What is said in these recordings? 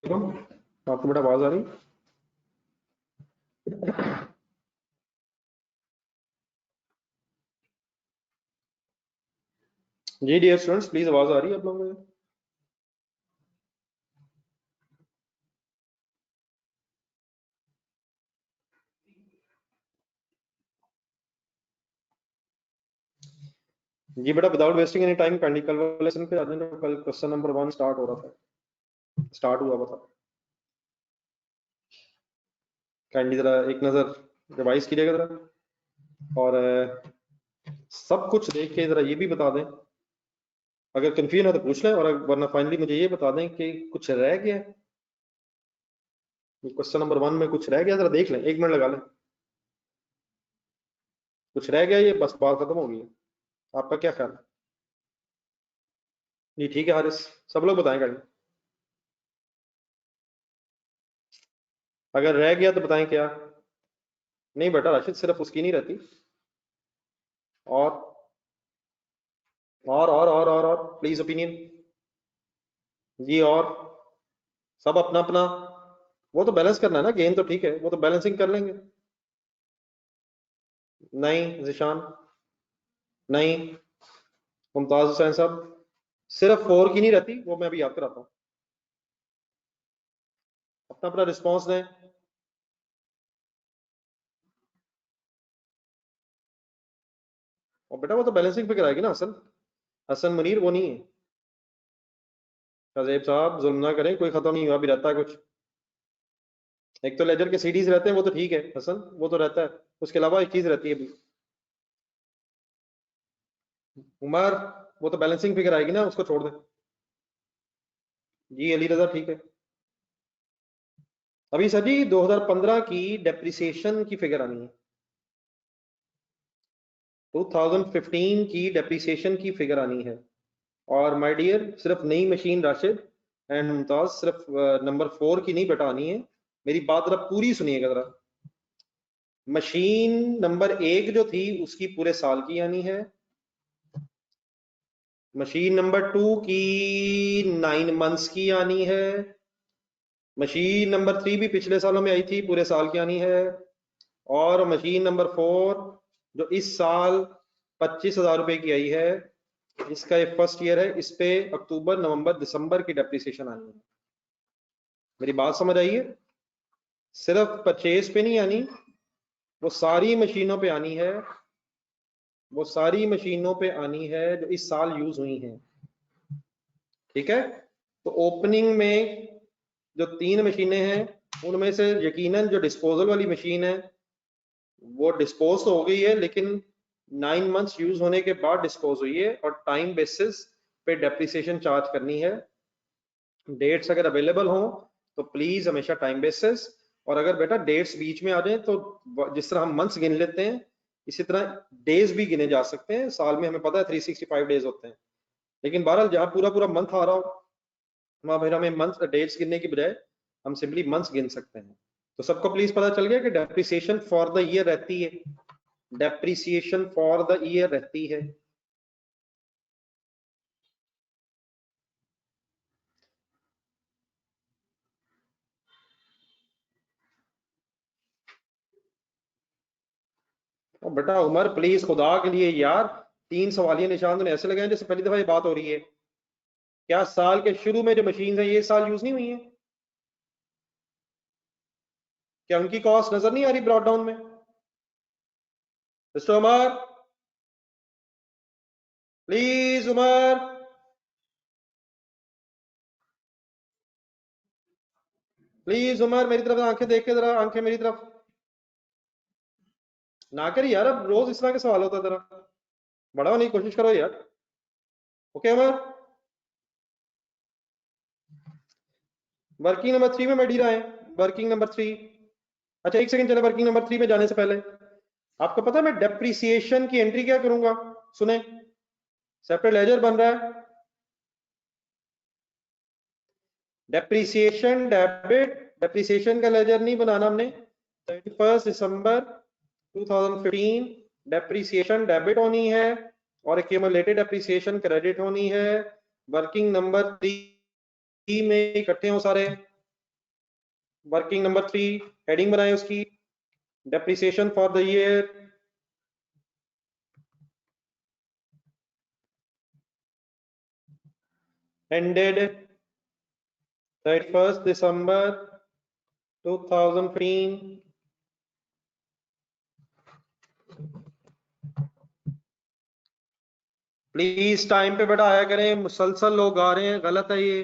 आपको बेटा आवाज आ रही? जी डियर स्टूडेंट्स, प्लीज आवाज आ रही है आप लोगों को? जी बेटा, without wasting any time kindly कल वाले लेसन पे आ जाना। कल क्वेश्चन नंबर 1 स्टार्ट हो रहा था, स्टार्ट हुआ था। काइंडली जरा एक नजर रिवाइज कीजिएगा जरा, और सब कुछ देख के जरा ये भी बता दें, अगर कंफ्यूजन है तो पूछ लें, और वरना फाइनली मुझे ये बता दें कि कुछ रह गया है क्वेश्चन नंबर 1 में, कुछ रह गया जरा देख लें, 1 मिनट लगा लें। कुछ रह गया, ये बस बात खत्म हो गई है। आपका क्या ख्याल है? जी ठीक है हारिस, सब लोग बताएं काइंडली। अगर रह गया तो बताएं क्या। नहीं बेटा राशिद, सिर्फ उसकी नहीं रहती, और और प्लीज ओपिनियन। जी, और सब अपना अपना, वो तो बैलेंस करना है ना, गेम तो ठीक है, वो तो बैलेंसिंग कर लेंगे। नहीं जिशान, नहीं मुमताज हुसैन साहब, सिर्फ 4 की नहीं रहती, वो मैं अभी याद कराता हूँ। अपना अपना रिस्पॉन्स दें। और बेटा वो तो बैलेंसिंग फिगर आएगी ना। हसन, हसन मुनीर वो नहीं है। अजैब साहब जुल्म ना करें, कोई खत्म नहीं हुआ, अभी रहता है कुछ। एक तो लेजर के सीडीज रहते हैं, वो तो ठीक है हसन, वो तो रहता है। उसके अलावा एक चीज रहती है अभी, उमर, वो तो बैलेंसिंग फिगर आएगी ना, उसको छोड़ दें। जी अली रजा ठीक है। अभी सर जी 2015 की डेप्रिसिएशन की फिगर आनी है, 2015 की डेप्रिसिएशन की फिगर आनी है। और माय डियर, सिर्फ नई मशीन राशिद एंड मुमताज, सिर्फ नंबर 4 की नहीं बतानी है। मेरी बात जरा पूरी सुनिएगा जरा। मशीन नंबर 1 जो थी उसकी पूरे साल की आनी है। मशीन नंबर 2 की 9 मंथ्स की आनी है। मशीन नंबर 3 भी पिछले सालों में आई थी, पूरे साल की आनी है। और मशीन नंबर 4 जो इस साल 25,000 रुपए की आई है, इसका एक फर्स्ट ईयर है, इस पे अक्टूबर नवंबर दिसंबर की डेप्रिसिएशन आनी है। मेरी बात समझ आई है? सिर्फ परचेज पे नहीं आनी, वो सारी मशीनों पे आनी है, वो सारी मशीनों पे आनी है जो इस साल यूज हुई हैं। ठीक है, तो ओपनिंग में जो 3 मशीनें हैं उनमें से यकीनन जो डिस्पोजल वाली मशीन है वो डिस्पोज तो हो गई है, लेकिन 9 मंथ्स यूज होने के बाद डिस्पोज हुई है, और टाइम बेसिस पे डेप्रिसिएशन चार्ज करनी है। डेट्स अगर अवेलेबल हो तो प्लीज हमेशा टाइम बेसिस, और अगर बेटा डेट्स बीच में आ जाए तो जिस तरह हम मंथ्स गिन लेते हैं, इसी तरह डेज भी गिने जा सकते हैं। साल में हमें पता है 365 डेज होते हैं, लेकिन बहरहाल जहां पूरा पूरा मंथ आ रहा हो वहां फिर हमें मंथ डेट्स गिनने की बजाय हम सिंपली मंथ्स गिन सकते हैं। तो सबको प्लीज पता चल गया कि डेप्रिसिएशन फॉर द ईयर रहती है, डेप्रिसिएशन फॉर द ईयर रहती है। और बेटा उमर प्लीज खुदा के लिए यार, 3 सवालिया निशान तो ऐसे लगे हैं जैसे पहली दफा ये बात हो रही है। क्या साल के शुरू में जो मशीन है ये साल यूज नहीं हुई है? क्या उनकी कॉस्ट नजर नहीं आ रही ब्रॉड डाउन में? Mister Umar, please Umar, please Umar, मेरी तरफ आंखें देख के जरा, आंखें मेरी तरफ ना करी यार, अब रोज इस तरह के सवाल होता है, जरा बड़ा होने की कोशिश करो यार। ओके उमर, वर्किंग नंबर 3 में बैठी रहा है, वर्किंग नंबर 3। अच्छा एक सेकंड चले, वर्किंग नंबर 3 में जाने से पहले आपको पता है मैं डेप्रिसिएशन की एंट्री क्या करूंगा? सुने, सेपरेट लेजर बन रहा है, डेप्रिसिएशन डेबिट, डेप्रिसिएशन का लेजर नहीं बनाना हमने। 31 दिसंबर 2015 डेप्रिसिएशन डेबिट होनी है, और एक्यूमुलेटेड डेप्रिसिएशन क्रेडिट होनी है। वर्किंग नंबर 3 में इकट्ठे हो सारे, वर्किंग नंबर 3 हेडिंग बनाए उसकी, depreciation for the year ended 31st December 2015. Please time पे बेटा आया करें, मुसलसल लोग आ रहे हैं, गलत है ये।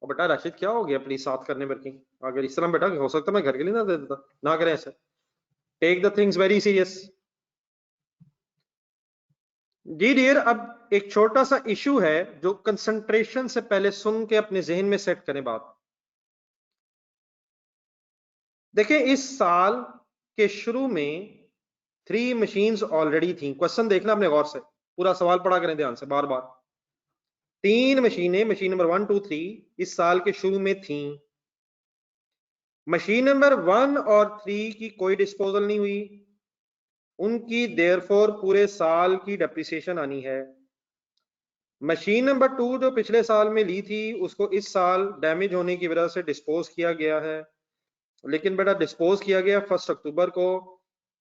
और बेटा राशिद क्या हो गया प्लीज साथ करने वर्किंग, अगर इस तरह बेटा हो सकता मैं घर के लिए ना दे देता, ना करें ऐसे, take the things very serious. जी डियर, अब एक छोटा सा इशू है जो कंसंट्रेशन से पहले सुन के अपने जहन में सेट करें बात। देखिए इस साल के शुरू में 3 मशीन्स ऑलरेडी थी, क्वेश्चन देखना अपने गौर से, पूरा सवाल पढ़ा करें ध्यान से बार बार। 3 मशीनें, मशीन नंबर 1 2 3 इस साल के शुरू में थी। मशीन नंबर 1 और 3 की कोई डिस्पोजल नहीं हुई, उनकी देयरफॉर पूरे साल की डेप्रिसिएशन आनी है। मशीन नंबर 2 जो पिछले साल में ली थी उसको इस साल डैमेज होने की वजह से डिस्पोज किया गया है, लेकिन बेटा डिस्पोज किया गया 1 अक्टूबर को,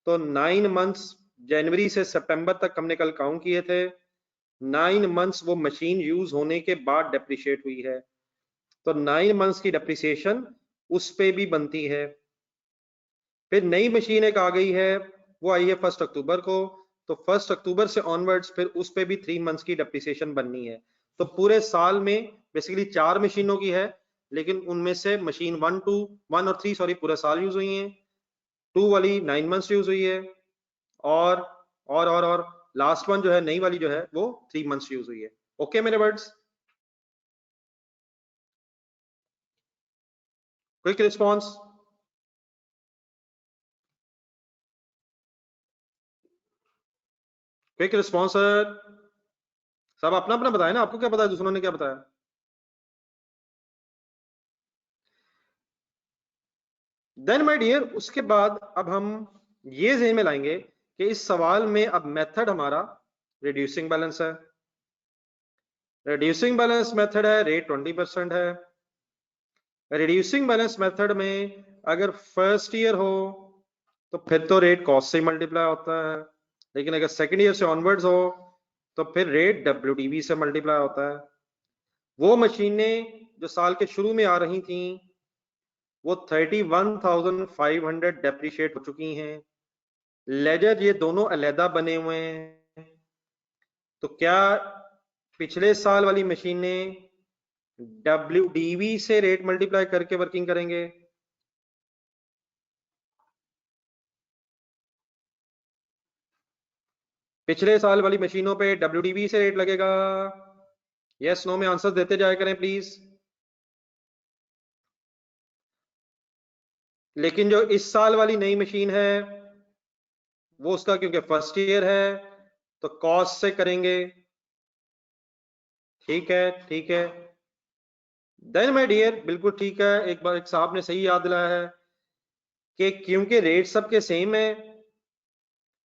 तो 9 मंथ्स जनवरी से सितंबर तक हमने कल काउंट किए थे, 9 मंथ्स वो मशीन यूज होने के बाद डेप्रिशिएट हुई है, तो 9 मंथ्स की डेप्रिसिएशन उस पे भी बनती है। फिर नई मशीन एक आ गई है, वो आई है 1 अक्टूबर को, तो 1 अक्टूबर से ऑनवर्ड्स फिर उस पे भी 3 मंथ्स की डेप्रिसिएशन बननी है। तो पूरे साल में बेसिकली 4 मशीनों की है, लेकिन उनमें से मशीन 1 और 3 सॉरी पूरे साल यूज हुई है, 2 वाली 9 मंथ्स यूज हुई है, और और लास्ट वन जो है नई वाली जो है वो 3 मंथ्स यूज हुई है। ओके मेरे words, quick response. Quick response sir, सब अपना अपना बताया ना, आपको क्या पता है दूसरों ने क्या बताया। देन माय डियर, उसके बाद अब हम ये ज़हन में लाएंगे कि इस सवाल में अब मेथड हमारा रिड्यूसिंग बैलेंस है, रिड्यूसिंग बैलेंस मेथड है, रेट 20% है। रिड्यूसिंग बैलेंस मेथड में अगर फर्स्ट ईयर हो तो फिर तो रेट कॉस्ट से मल्टीप्लाई होता है, लेकिन अगर सेकेंड ईयर से ऑनवर्ड्स हो तो फिर रेट WDV से मल्टीप्लाई होता है। वो मशीनें जो साल के शुरू में आ रही थी वो 31,500 डेप्रिशिएट हो चुकी हैं, लेजर ये दोनों अलहदा बने हुए हैं, तो क्या पिछले साल वाली मशीनें WDV से रेट मल्टीप्लाई करके वर्किंग करेंगे? पिछले साल वाली मशीनों पे WDV से रेट लगेगा? यस नो में आंसर देते जाया करें प्लीज। लेकिन जो इस साल वाली नई मशीन है वो उसका क्योंकि फर्स्ट ईयर है तो कॉस्ट से करेंगे, ठीक है ठीक है। देन माय डियर बिल्कुल ठीक है, एक बार एक साहब ने सही याद दिलाया है कि क्योंकि रेट सबके सेम है,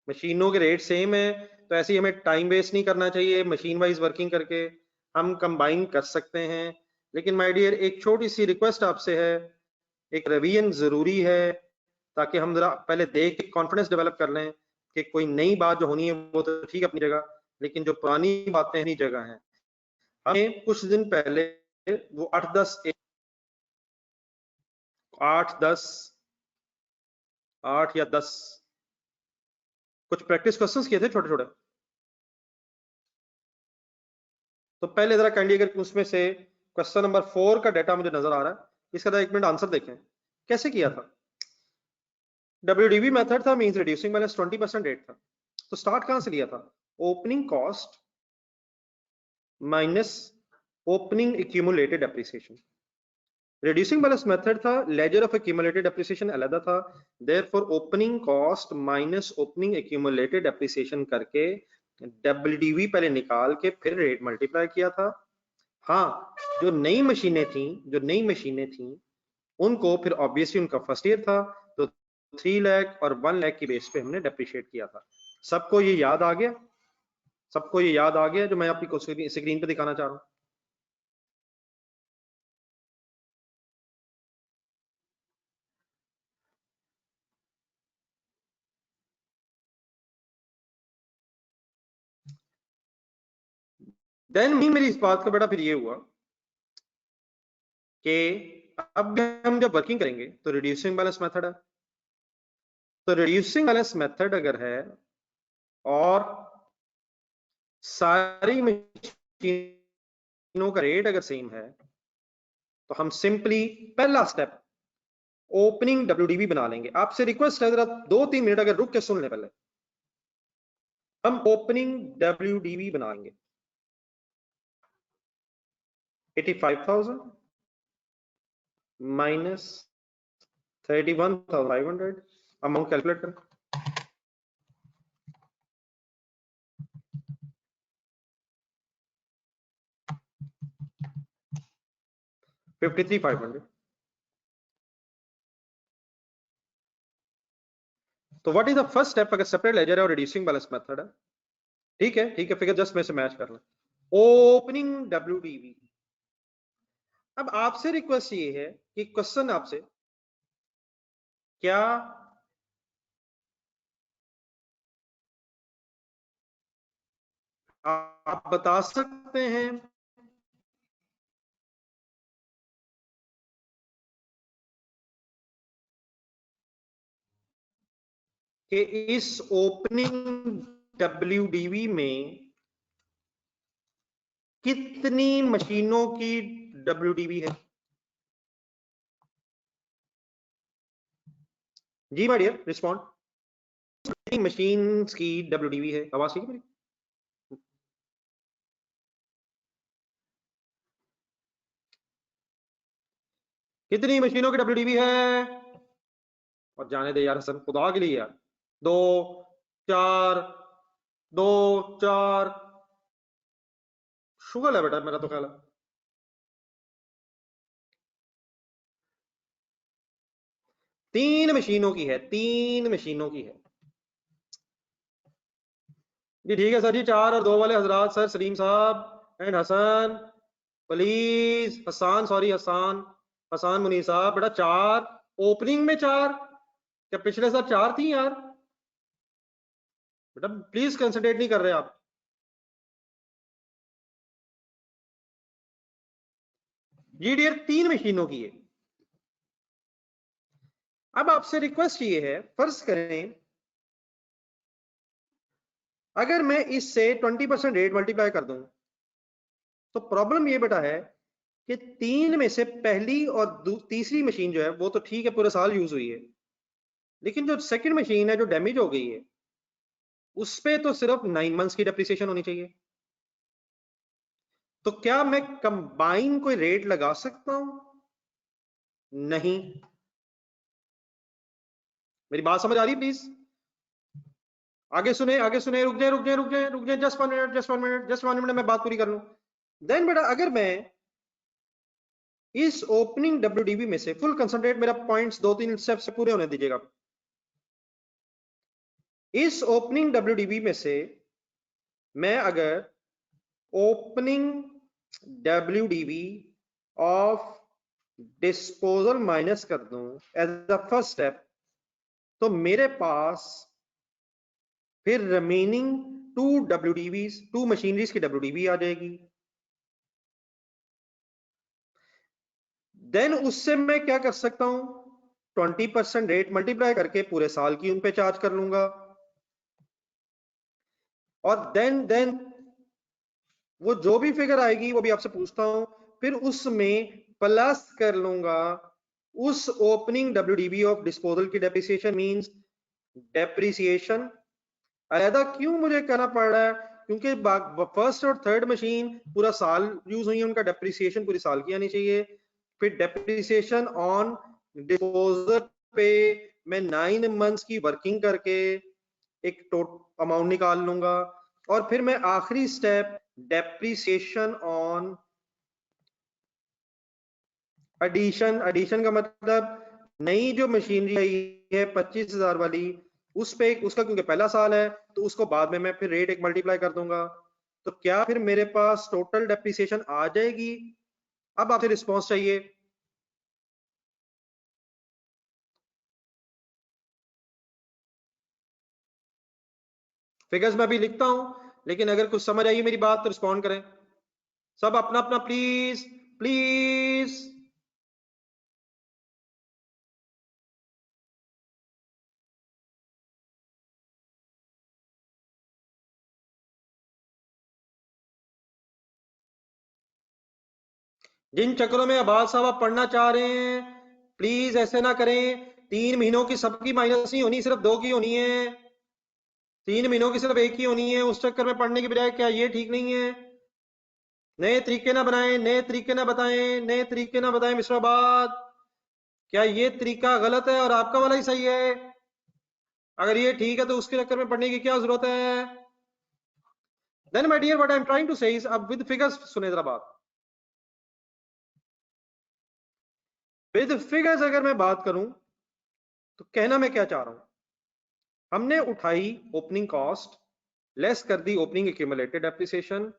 मशीनों के रेट सेम है, तो ऐसे ही हमें टाइम वेस्ट नहीं करना चाहिए, मशीन वाइज वर्किंग करके हम कंबाइन कर सकते हैं। लेकिन माय डियर एक छोटी सी रिक्वेस्ट आपसे है, एक रिवीजन जरूरी है, ताकि हम जरा पहले देख के कॉन्फिडेंस डेवलप कर लें कि कोई नई बात जो होनी है वो तो ठीक है अपनी जगह, लेकिन जो पुरानी बातें अपनी जगह हैं। हमें कुछ दिन पहले वो 8 या 10 कुछ प्रैक्टिस क्वेश्चंस किए थे छोटे छोटे, तो पहले जरा काइंडली अगर उसमें से क्वेश्चन नंबर 4 का डाटा मुझे नजर आ रहा है, इसका एक मिनट आंसर देखें कैसे किया था। WDV मेथड था, मींस रिड्यूसिंग बैलेंस 20% रेट था, तो स्टार्ट कहां से लिया था? Opening cost minus opening accumulated depreciation. Reducing balance method था, लेजर ऑफ एक्यूमुलेटेड डेप्रिसिएशन अलग था, therefore opening cost minus opening accumulated depreciation करके WDV पहले निकाल के फिर रेट मल्टीप्लाई किया था। हाँ, जो नई मशीनें थी उनको फिर ऑब्वियसली उनका फर्स्ट ईयर था, तो 3 लाख और 1 लाख की बेस पे हमने डेप्रिशिएट किया था। सबको ये याद आ गया? सबको ये याद आ गया जो मैं आपकी स्क्रीन पे दिखाना चाह रहा हूँ? देन मेरी इस बात का बेटा फिर ये हुआ कि अब हम जब वर्किंग करेंगे तो रिड्यूसिंग बैलेंस मेथड है, तो रिड्यूसिंग बैलेंस मेथड अगर है और सारी मशीनों का रेट अगर सेम है तो हम सिंपली पहला स्टेप ओपनिंग डब्ल्यूडीबी बना लेंगे। आपसे रिक्वेस्ट है जरा 2-3 मिनट अगर रुक के सुन ले, पहले हम ओपनिंग डब्ल्यूडीबी बनाएंगे। 85,000 माइनस 31,500 अमाउंट कैलकुलेट करें। 53,500। तो what is the first step अगर सेपरेट लेजर है और रिड्यूसिंग बैलेंस मेथड है? ठीक है, ठीक है, फिगर जस्ट में से मैच कर लें। Opening WDB. अब आपसे रिक्वेस्ट ये है कि क्वेश्चन आपसे, क्या आप बता सकते हैं कि इस ओपनिंग डब्ल्यूडीबी में कितनी मशीनों की डब्ल्यूडीबी है? जी माय डियर, रिस्पॉन्ड। मशीन्स की डब्ल्यूडीबी है, आवाज ठीक है मेरी? कितनी मशीनों की डब्ल्यूडीबी है? और जाने दे यार हसन, खुदा के लिए यार। 2 4 2 4 शुगर है बेटा मेरा तो ख्याल है। 3 मशीनों की है, 3 मशीनों की है जी। ठीक है सर जी, 4 और 2 वाले हजरात, सर सलीम साहब and Hasan, please Hassan, sorry Hassan, Hassan Munir साहब, बेटा 4 ओपनिंग में 4, क्या पिछले साल 4 थी यार? बेटा प्लीज कंसंट्रेट नहीं कर रहे आप। जी डियर, 3 मशीनों की है। अब आपसे रिक्वेस्ट ये है, फर्ज करें अगर मैं इससे 20% रेट मल्टीप्लाई कर दूं, तो प्रॉब्लम ये बेटा है कि 3 में से पहली और तीसरी मशीन जो है वो तो ठीक है, पूरे साल यूज हुई है, लेकिन जो सेकंड मशीन है जो डैमेज हो गई है, उस पे तो सिर्फ 9 मंथ्स की डेप्रिसिएशन होनी चाहिए। तो क्या मैं कंबाइन कोई रेट लगा सकता हूं? नहीं। मेरी बात समझ आ रही है प्लीज? आगे सुने, आगे सुने, रुक जाए, रुक जाए, रुक जाए, रुक जाए, just 1 minute, just 1 minute, just 1 minute, मैं बात पूरी कर लूं। देन बेटा अगर मैं इस ओपनिंग डब्ल्यूडीबी में से फुल कंसंट्रेट, मेरा पॉइंट्स 2-3 स्टेप से पूरे होने दीजिएगा। इस ओपनिंग डब्ल्यूडीबी में से मैं अगर opening WDB of disposal minus कर दूं एज द फर्स्ट स्टेप, तो मेरे पास फिर रिमेनिंग 2 डब्ल्यूडीबी, 2 मशीनरीज की डब्ल्यूडीबी आ जाएगी। देन उससे मैं क्या कर सकता हूं, 20% रेट मल्टीप्लाई करके पूरे साल की उन पे चार्ज कर लूंगा, और देन वो जो भी फिगर आएगी वो भी आपसे पूछता हूं, फिर उसमें प्लस कर लूंगा उस ओपनिंग डब्ल्यूडीबी ऑफ डिस्पोजल की डेप्रिसिएशन, मींस डेप्रिसिएशन अलहदा क्यों मुझे करना पड़ रहा है, क्योंकि फर्स्ट और थर्ड मशीन पूरा साल यूज हुई है, उनका डेप्रिसिएशन पूरी साल की आनी चाहिए। फिर डेप्रिसिएशन ऑन डिस्पोजल पे मैं 9 मंथ्स की वर्किंग करके एक टोटल अमाउंट निकाल लूंगा, और फिर मैं आखिरी step depreciation on addition, addition का मतलब नई जो मशीनरी आई है 25,000 वाली, उस पे उसका क्योंकि पहला साल है तो उसको बाद में मैं फिर रेट एक मल्टीप्लाई कर दूंगा, तो क्या फिर मेरे पास टोटल डेप्रिसिएशन आ जाएगी? अब आपसे रिस्पॉन्स चाहिए। फिगर्स मैं भी लिखता हूं, लेकिन अगर कुछ समझ आई मेरी बात तो रिस्पॉन्ड करें। सब अपना अपना प्लीज प्लीज। जिन चक्रों में आबाद साहब आप पढ़ना चाह रहे हैं, प्लीज ऐसे ना करें। 3 महीनों की सबकी माइनस नहीं होनी, सिर्फ 2 की होनी है। 3 महीनों की सिर्फ 1 की होनी है। उस चक्कर में पढ़ने की बजाय क्या ये ठीक नहीं है? नए तरीके ना बनाएं, नए तरीके ना बताएं, नए तरीके ना बताएं मिस्टर आबाद। क्या ये तरीका गलत है और आपका वाला ही सही है? अगर ये ठीक है तो उसके चक्कर में पढ़ने की क्या जरूरत है? Then my dear what I am trying to say is, अब विद फिगर्स सुने जरा बात। विद फिगर्स अगर मैं बात करूं तो कहना मैं क्या चाह रहा हूं, हमने उठाई ओपनिंग कॉस्ट, लेस कर दी ओपनिंग एक्यूमुलेटेड डेप्रिसिएशन,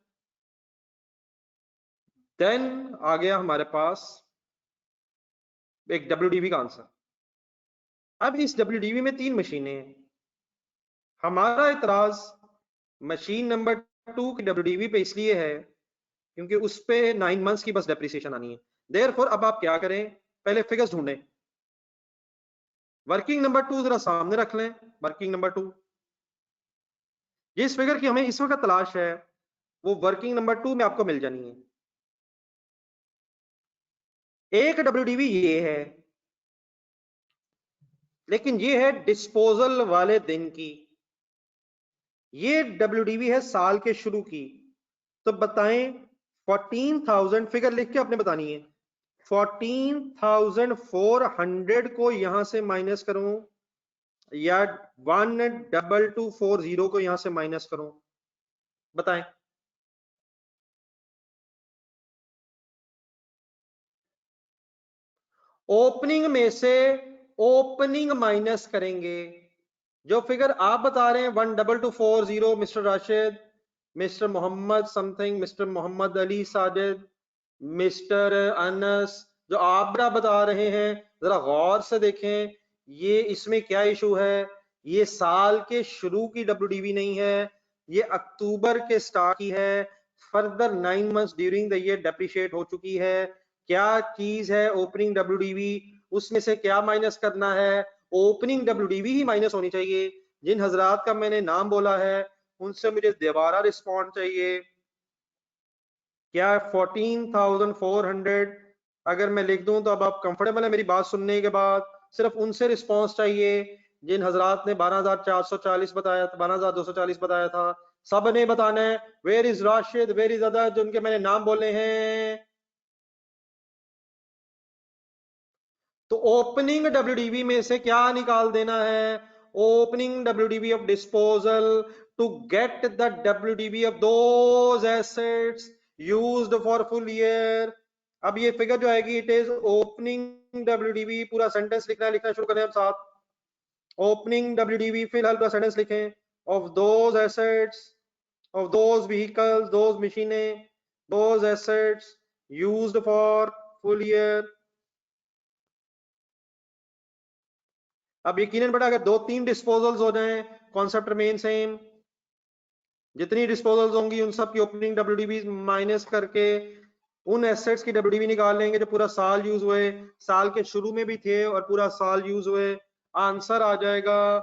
देन आ गया हमारे पास एक डब्ल्यूडीवी का आंसर। अब इस डब्ल्यूडीवी में 3 मशीनें हैं। हमारा इतराज मशीन नंबर 2 की डब्ल्यूडीवी पे इसलिए है क्योंकि उस पे 9 मंथ्स की बस डेप्रिसिएशन आनी है। देयरफॉर अब आप क्या करें, पहले फिगर्स ढूंढें। वर्किंग नंबर 2 जरा सामने रख लें। वर्किंग नंबर 2, जिस फिगर की हमें इस वक्त तलाश है वो वर्किंग नंबर 2 में आपको मिल जानी है। एक डब्ल्यूडीवी ये है, लेकिन ये है डिस्पोजल वाले दिन की। ये डब्ल्यूडीवी है साल के शुरू की। तो बताएं 14,000 फिगर लिख के आपने बतानी है। 14,400 को यहां से माइनस करूं या 12240 को यहां से माइनस करूं, बताएं। ओपनिंग में से ओपनिंग माइनस करेंगे। जो फिगर आप बता रहे हैं 12240 mister Rashid, mister Mohammad something, mister Mohammad Ali Sajid, mister Anas, जो आप बता रहे हैं जरा गौर से देखें। ये इसमें क्या इशू है? ये साल के शुरू की डब्ल्यूडीवी नहीं है, ये अक्टूबर के स्टार्ट की है। Further 9 months during the year depreciate हो चुकी है। क्या चीज है ओपनिंग डब्ल्यूडीवी? उसमें से क्या माइनस करना है? ओपनिंग डब्ल्यूडीवी ही माइनस होनी चाहिए। जिन हजरात का मैंने नाम बोला है उनसे मुझे दोबारा रिस्पॉन्ड चाहिए। क्या 14,400 अगर मैं लिख दूं तो अब आप कंफर्टेबल है मेरी बात सुनने के बाद? सिर्फ उनसे रिस्पॉन्स चाहिए जिन हजरात ने 12,440 बताया था, 12,240 बताया था। सब ने बताना है where is Rashid, where is other, जिनके मैंने नाम बोले हैं। तो ओपनिंग डब्ल्यूडीवी में से क्या निकाल देना है? Opening WDV of disposal to get the WDV of those assets used for full year. अब ये फिगर जो आएगी इट इज ओपनिंग डब्ल्यूडीवी, पूरा सेंटेंस लिखना है, लिखना शुरू करें हम साथ। ओपनिंग डब्ल्यूडीवी फिलहाल पूरा सेंटेंस लिखें, of those assets, of those vehicles, those मशीनें, those assets used for full year. अब यकीनन बेटा अगर 2-3 डिस्पोजल्स हो जाएं, कॉन्सेप्ट रिमेन सेम। जितनी डिस्पोजल्स होंगी उन सब की ओपनिंग डब्ल्यूडीवी माइनस करके उन एसेट्स की डब्ल्यूडीवी निकाल लेंगे जो पूरा साल यूज हुए, साल के शुरू में भी थे और पूरा साल यूज हुए। आंसर आ जाएगा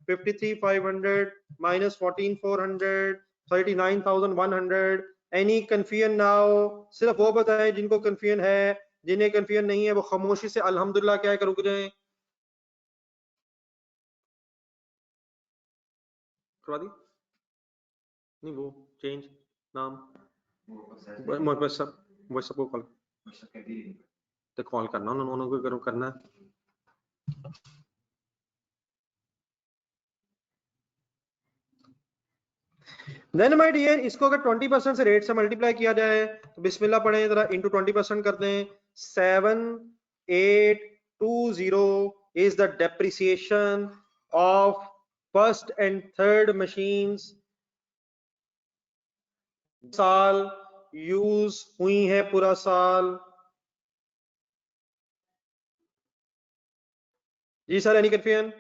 53,500 माइनस 14,400, 39,100। Any confusion now? सिर्फ वो बताएं जिनको कंफ्यूजन है, जिन्हें कंफ्यूजन नहीं है वो खामोशी से अल्हम्दुलिल्लाह क्या है रुक जाएं। करवा दी नहीं वो चेंज नाम मोहब्बत सब, वो सबको कॉल तो कॉल करना उन्होंने को करो करना है। देन माय डियर इसको अगर 20% से रेट से मल्टीप्लाई किया जाए तो बिस्मिल्लाह पढ़ें जरा, इंटू 20% कर दें। 7,820 is the depreciation of first and third machines साल यूज हुई है पूरा साल। जी सर, एनी कंफ्यूजन?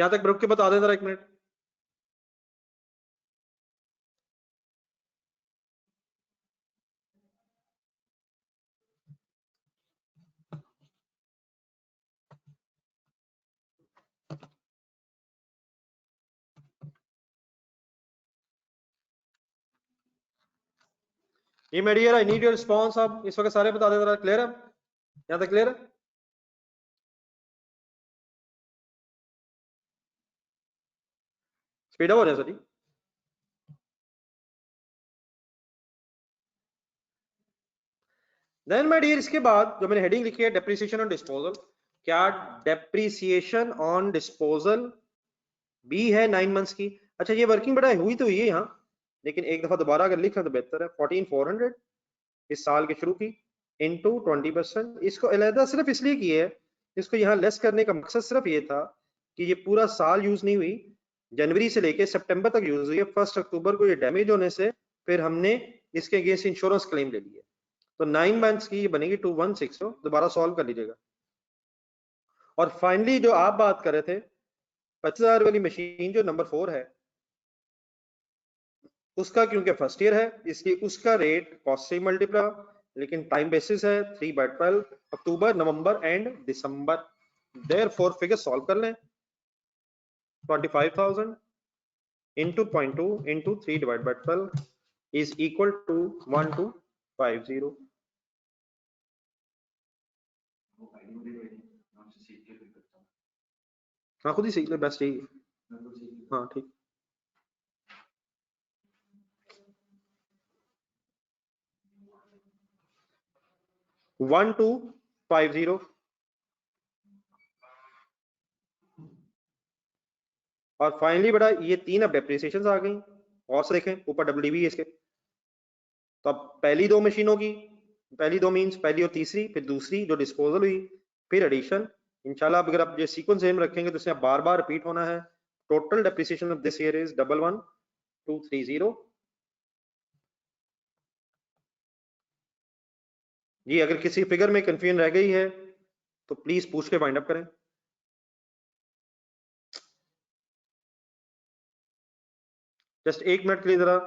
यहां तक रुक के बता दे जरा 1 minute. Immediate I need your response. अब इस वक्त सारे बता दे जरा, क्लियर है? यहां तक क्लियर है? स्पीड अप हो जाए sir ji. Then my dear, इसके बाद जो मैंने हेडिंग लिखी है डेप्रिसिएशन ऑन डिस्पोजल, क्या डेप्रिसिएशन ऑन डिस्पोजल भी है 9 मंथ्स की? अच्छा, ये वर्किंग बड़ा हुई तो हुई है यहाँ, लेकिन एक दफा दोबारा अगर लिखा तो बेहतर है। 14,400 इस साल के शुरू की इनटू 20%। इसको अलहदा सिर्फ इसलिए किया है, इसको यहाँ लेस करने का मकसद सिर्फ ये था कि ये पूरा साल यूज नहीं हुई, जनवरी से लेके सितंबर तक यूज हुई है। 1 अक्टूबर को ये डैमेज होने से फिर हमने इसके अगेंस्ट इंश्योरेंस क्लेम ले लिया। तो 9 मंथ्स की ये बनेगी 2160। दोबारा सॉल्व कर लीजिएगा। और फाइनली जो आप बात कर रहे थे 25,000 वाली मशीन जो नंबर 4 है, उसका क्योंकि फर्स्ट ईयर है इसलिए उसका रेट कॉस्ट से मल्टीप्लाई, लेकिन टाइम बेसिस है 3/12 October, November and December. Therefore figure solve कर लें। 25,000 into 0.2 into 3/12 is equal to 1250। हाँ, खुद ही सीख ले, बेस्ट यही है। हाँ ठीक। One two 50। और फाइनली बेटा ये 3 अब डेप्रिसिएशन आ गई। और से देखें ऊपर डब्ल्यूडीवी इसके। तो अब पहली 2 मशीनों की, पहली 2 मींस पहली और तीसरी, फिर दूसरी जो डिस्पोजल हुई, फिर एडिशन। इंशाल्लाह अगर आप ये सीक्वेंस सेम रखेंगे तो इसमें बार बार रिपीट होना है। Total depreciation of this year is 11,230। जी अगर किसी फिगर में कंफ्यूजन रह गई है तो प्लीज पूछ के फाइंड अप करें। जस्ट 1 मिनट के लिए जरा।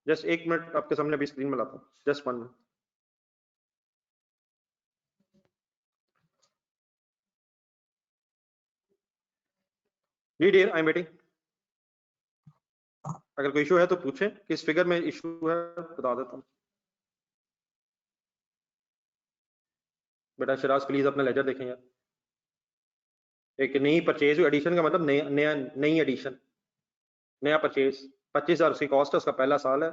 जस्ट 1 मिनट आपके सामने अभी स्क्रीन में लाता हूँ। जस्ट 1 मिनट। जी डियर, आई एम वेटिंग। अगर कोई इशू है तो पूछें, किस फिगर में इशू है बता देता हूँ। बेटा शराज प्लीज अपना लेजर देखें यार। एक नई परचेज हुई, एडिशन का मतलब नया नया नई एडिशन, नया परचेज। 25,000 उसकी कॉस्ट है, उसका पहला साल है।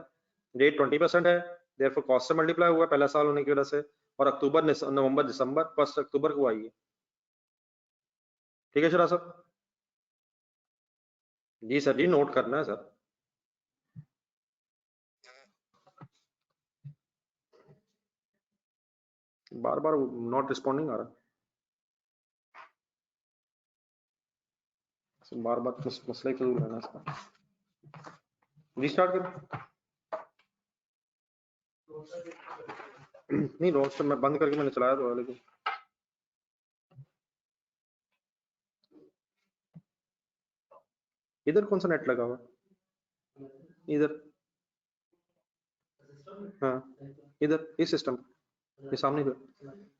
रेट 20% है, देयरफॉर कॉस्ट से मल्टीप्लाई हुआ पहला साल होने की वजह से। और अक्टूबर नवंबर दिसंबर 1 अक्टूबर को आई है। ठीक है शराज साहब? जी सर जी, नोट करना है सर। बार बार नॉट रिस्पॉन्डिंग आ रहा, बार बार मसला ही जरूर रहना इसका। रीस्टार्ट कर। नहीं रोस्टर मैं बंद करके मैंने चलाया तो, लेकिन इधर कौन सा नेट लगा हुआ? इधर, हाँ इधर इस सिस्टम के सामने इधर,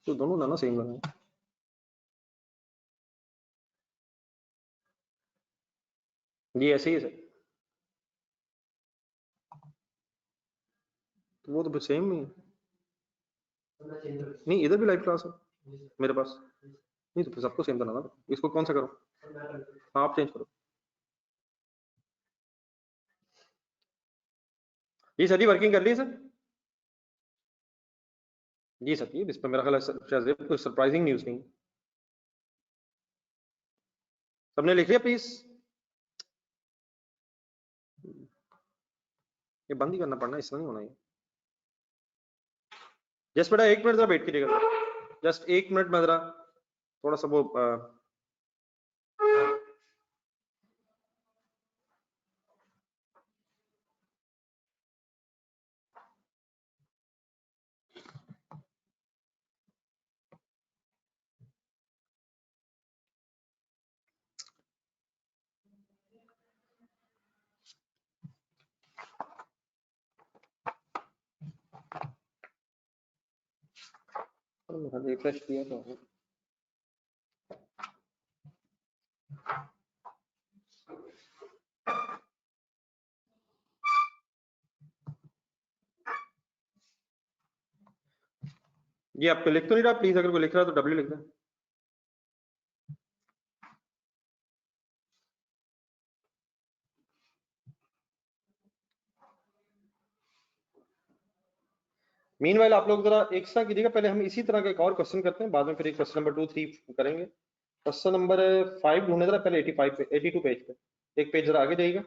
तो दोनों ना सेम लगा है। जी ऐसे ही है सर। तो वो तो सेम ही है। नहीं इधर भी लाइव क्लास है मेरे पास। नहीं तो सबको सेम बनाना। इसको कौन सा करो? हाँ आप चेंज करो। जी सर जी, वर्किंग कर ली सर। जी सर जी, इस पर मेरा ख्याल है कोई सरप्राइजिंग न्यूज़ नहीं। सबने लिख लिया प्लीज? ये बंद ही करना पड़ना, इसमें नहीं होना ये। जस्ट बेटा 1 मिनट जरा वेट कीजिएगा। जस्ट 1 मिनट में जरा थोड़ा सा वो रिफ्रेश किया तो ये आपको लिख तो नहीं रहा, प्लीज अगर कोई लिख रहा है तो डब्ल्यू लिख दें। मीनवाइल आप लोग जरा एक साथ कीजिएगा, पहले हम इसी तरह का एक और क्वेश्चन करते हैं, बाद में फिर एक क्वेश्चन नंबर 2 3 करेंगे। क्वेश्चन नंबर 5 ढूंढने जरा पहले 85 पे 82 पेज पे, एक पेज जरा आगे जाइएगा,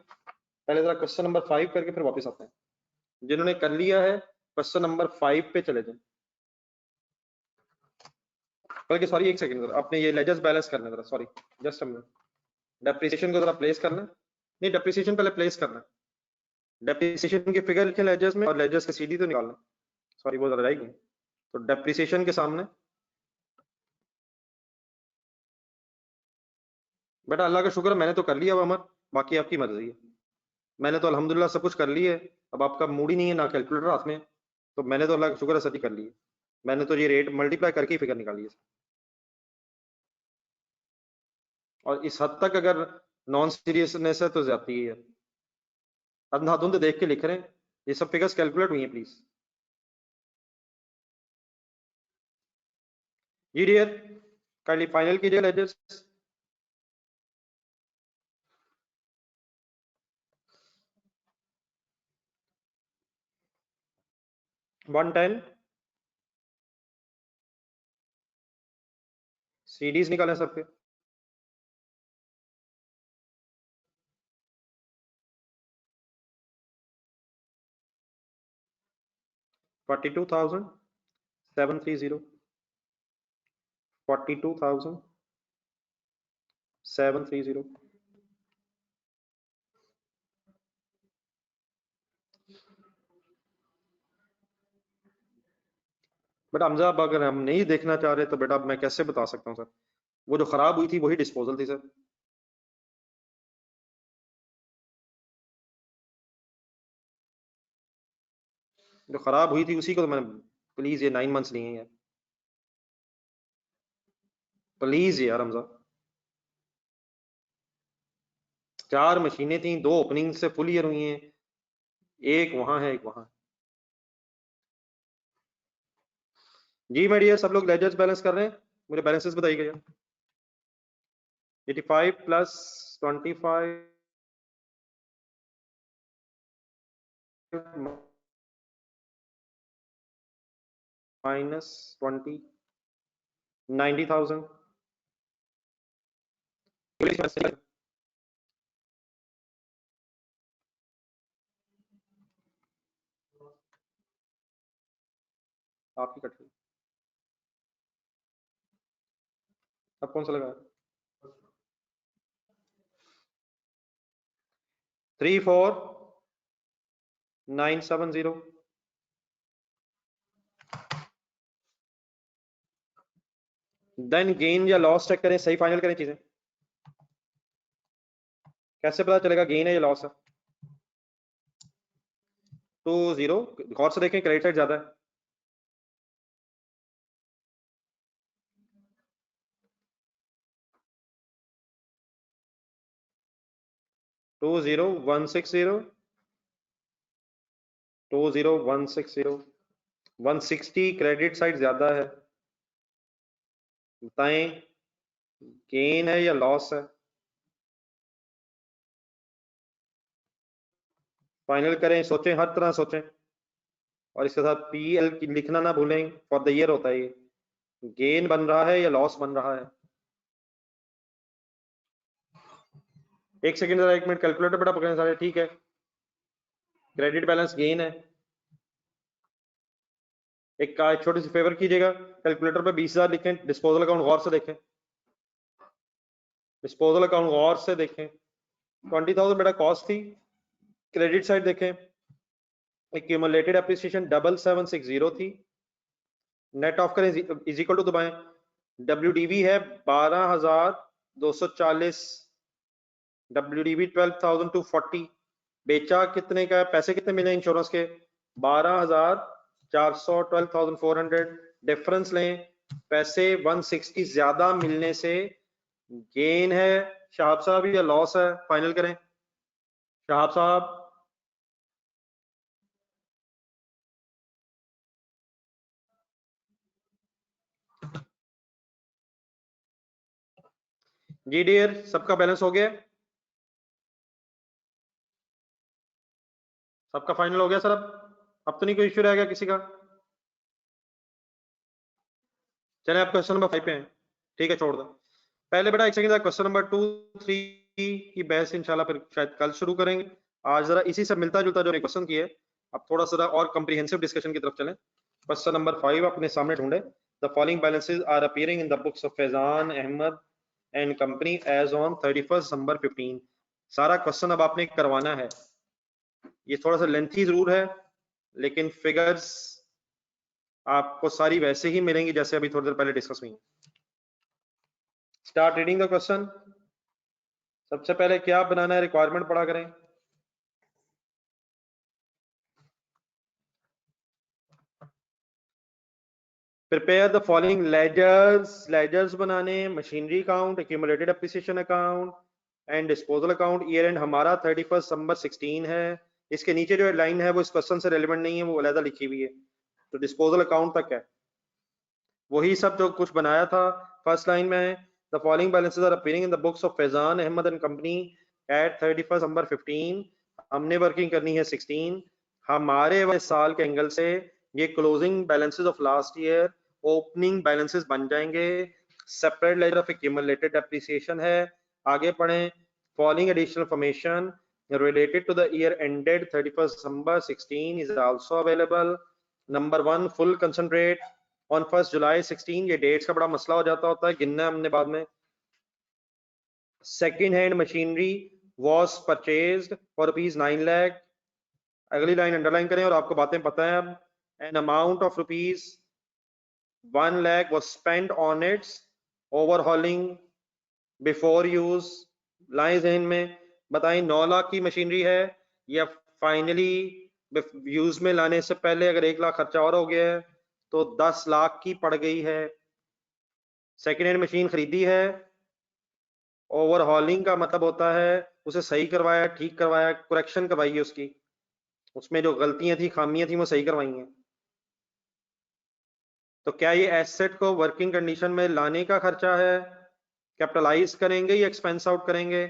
पहले जरा क्वेश्चन नंबर 5 करके फिर वापस आते हैं। जिन्होंने कर लिया है क्वेश्चन नंबर 5 पे चले जाए, बल्कि सॉरी एक सेकंड जरा, आपने ये लेजर्स बैलेंस करना है जरा, sorry just a minute, depreciation को जरा प्लेस करना है, नहीं डेप्रिसिएशन पहले प्लेस करना है, डेप्रिसिएशन की फिगर लिखें लेजर्स में और लेजर्स के सीडी तो निकालना, सॉरी वो जरा रह गई। तो डेप्रिसिएशन के सामने बेटा अल्लाह का शुक्र मैंने तो कर लिया अब अमर, बाकी आपकी मर्जी है, मैंने तो अल्हम्दुलिल्लाह सब कुछ कर लिया है, अब आपका मूड ही नहीं है ना कैलकुलेटर हाथ में, तो मैंने तो अल्लाह का शुक्र है सच ही कर लिया, मैंने तो ये रेट मल्टीप्लाई करके ही फिगर निकाली है। और इस हद तक अगर नॉन सीरियसनेस है तो ज्यादा ही है, अंधाधुंध देख के लिख रहे हैं, ये सब फिगर्स कैलकुलेट हुई हैं प्लीज। जी डियर काइंडली फाइनल कीजिए लेजर्स। वन 10 सीडीज निकालें सबके, 42,730, 42,730। बेटा हमजा अब अगर हम नहीं देखना चाह रहे तो बेटा मैं कैसे बता सकता हूँ सर, वो जो खराब हुई थी वही डिस्पोजल थी सर, जो खराब हुई थी उसी को तो मैंने, प्लीज ये 9 मंथ्स लिए हैं यार, प्लीज यार हमजा, 4 मशीनें थी, 2 ओपनिंग से फुल ईयर हुई हैं, एक वहां है एक वहां। जी मेरी डियर सब लोग लेजर्स बैलेंस कर रहे हैं, मुझे बैलेंसेस बताइएगा यार। 85 प्लस 25 माइनस 20, 90,000। आपकी कट गई, अब कौन सा लगा? 34970। देन गेन या लॉस चेक करें, सही फाइनल करें चीजें, कैसे पता चलेगा गेन है या लॉस है? 20 गौर से देखें, क्रेडिट साइड ज्यादा है, 20160, 20160, 160 क्रेडिट साइड ज्यादा है, बताएं गेन है या लॉस है? फाइनल करें, सोचें, हर तरह सोचें, और इसके साथ पीएल लिखना ना भूलें, फॉर द ईयर होता है ये, गेन बन रहा है या लॉस बन रहा है? एक सेकंड जरा, एक मिनट, कैलकुलेटर बड़ा पकड़ने सारे, ठीक है, क्रेडिट बैलेंस गेन है, एक छोटी सी फेवर कीजिएगा, कैलकुलेटर पे 20,000 लिखें, डिस्पोजल अकाउंट गौर से देखें, डिस्पोजल अकाउंट गौर से देखें, 20,000 बेटा कॉस्ट थी, क्रेडिट साइड देखें, एक्यूमुलेटेड एप्रिसिएशन 7760 थी, नेट ऑफ करें इज इक्वल टू दबाएं, WDV है 12,240, WDV 12,240, बेचा कितने का है, पैसे कितने मिले इंश्योरेंस के? 12,400, 12,400, डिफरेंस लें पैसे 160 ज्यादा मिलने से गेन है शहाब साहब या लॉस है, फाइनल करें शहाब साहब। जी डियर, सबका बैलेंस हो गया, सबका फाइनल हो गया सर? अब तो नहीं कोई इश्यू रह गया किसी का? चले आप क्वेश्चन नंबर 5 पे हैं, ठीक है छोड़ दो। पहले बेटा एक सेकंड, क्वेश्चन नंबर 2 3 की बहस इंशाल्लाह फिर शायद कल शुरू करेंगे। आज जरा इसी से मिलता जुलता जो क्वेश्चन किए, अब थोड़ा सा और कम्प्रीहेंसिव डिस्कशन की तरफ चलें। क्वेश्चन नंबर 5 अपने सामने ढूंढे। The following balances are appearing in the books of Faizan Ahmad and company as on 31 December 15। सारा क्वेश्चन अब आपने करवाना है, ये थोड़ा सा लेंथी जरूर है लेकिन फिगर्स आपको सारी वैसे ही मिलेंगी जैसे अभी थोड़ी देर पहले डिस्कस हुई। Start reading the question. सबसे पहले क्या बनाना है, रिक्वायरमेंट पढ़ा करें। Prepare the following ledgers, ledgers बनाने, machinery account, accumulated depreciation account and disposal account. Year end हमारा 31 दिसंबर 16 है। इसके नीचे जो लाइन है वो इस क्वेश्चन से रेलेवेंट नहीं है, वो अलग लिखी हुई है, तो डिस्पोजल अकाउंट तक है वही सब जो कुछ बनाया था। फर्स्ट लाइन में the following balances are appearing in the books of Faizan Ahmad and company at 31 December 15। हमने वर्किंग करनी है 16। हमारे वाले साल के एंगल से ये closing balances of last year opening balances बन जाएंगे। Separate laser of accumulated depreciation है। आगे पढ़ें। Following additional information related to the year ended 31st December 16 is also available. Number 1 full concentrate on 1st July 16। ये dates का बड़ा मसला हो जाता होता है, गिनना हमने बाद में। Second hand machinery was purchased for rupees 9 lakh। अगली लाइन अंडरलाइन करें और आपको बातें पता है अब। an amount of rupees 1 lakh was spent on its overhauling before use। Line जहन में बताएं 9 लाख की मशीनरी है या फाइनली यूज में लाने से पहले अगर 1 लाख खर्चा और हो गया है तो 10 लाख की पड़ गई है। सेकेंड हैंड मशीन खरीदी है। ओवरहॉलिंग का मतलब होता है उसे सही करवाया, ठीक करवाया, करेक्शन करवाई है उसकी, उसमें जो गलतियां थी खामियां थी वो सही करवाई हैं। तो क्या ये एसेट को वर्किंग कंडीशन में लाने का खर्चा है, कैपिटलाइज करेंगे या एक्सपेंस आउट करेंगे?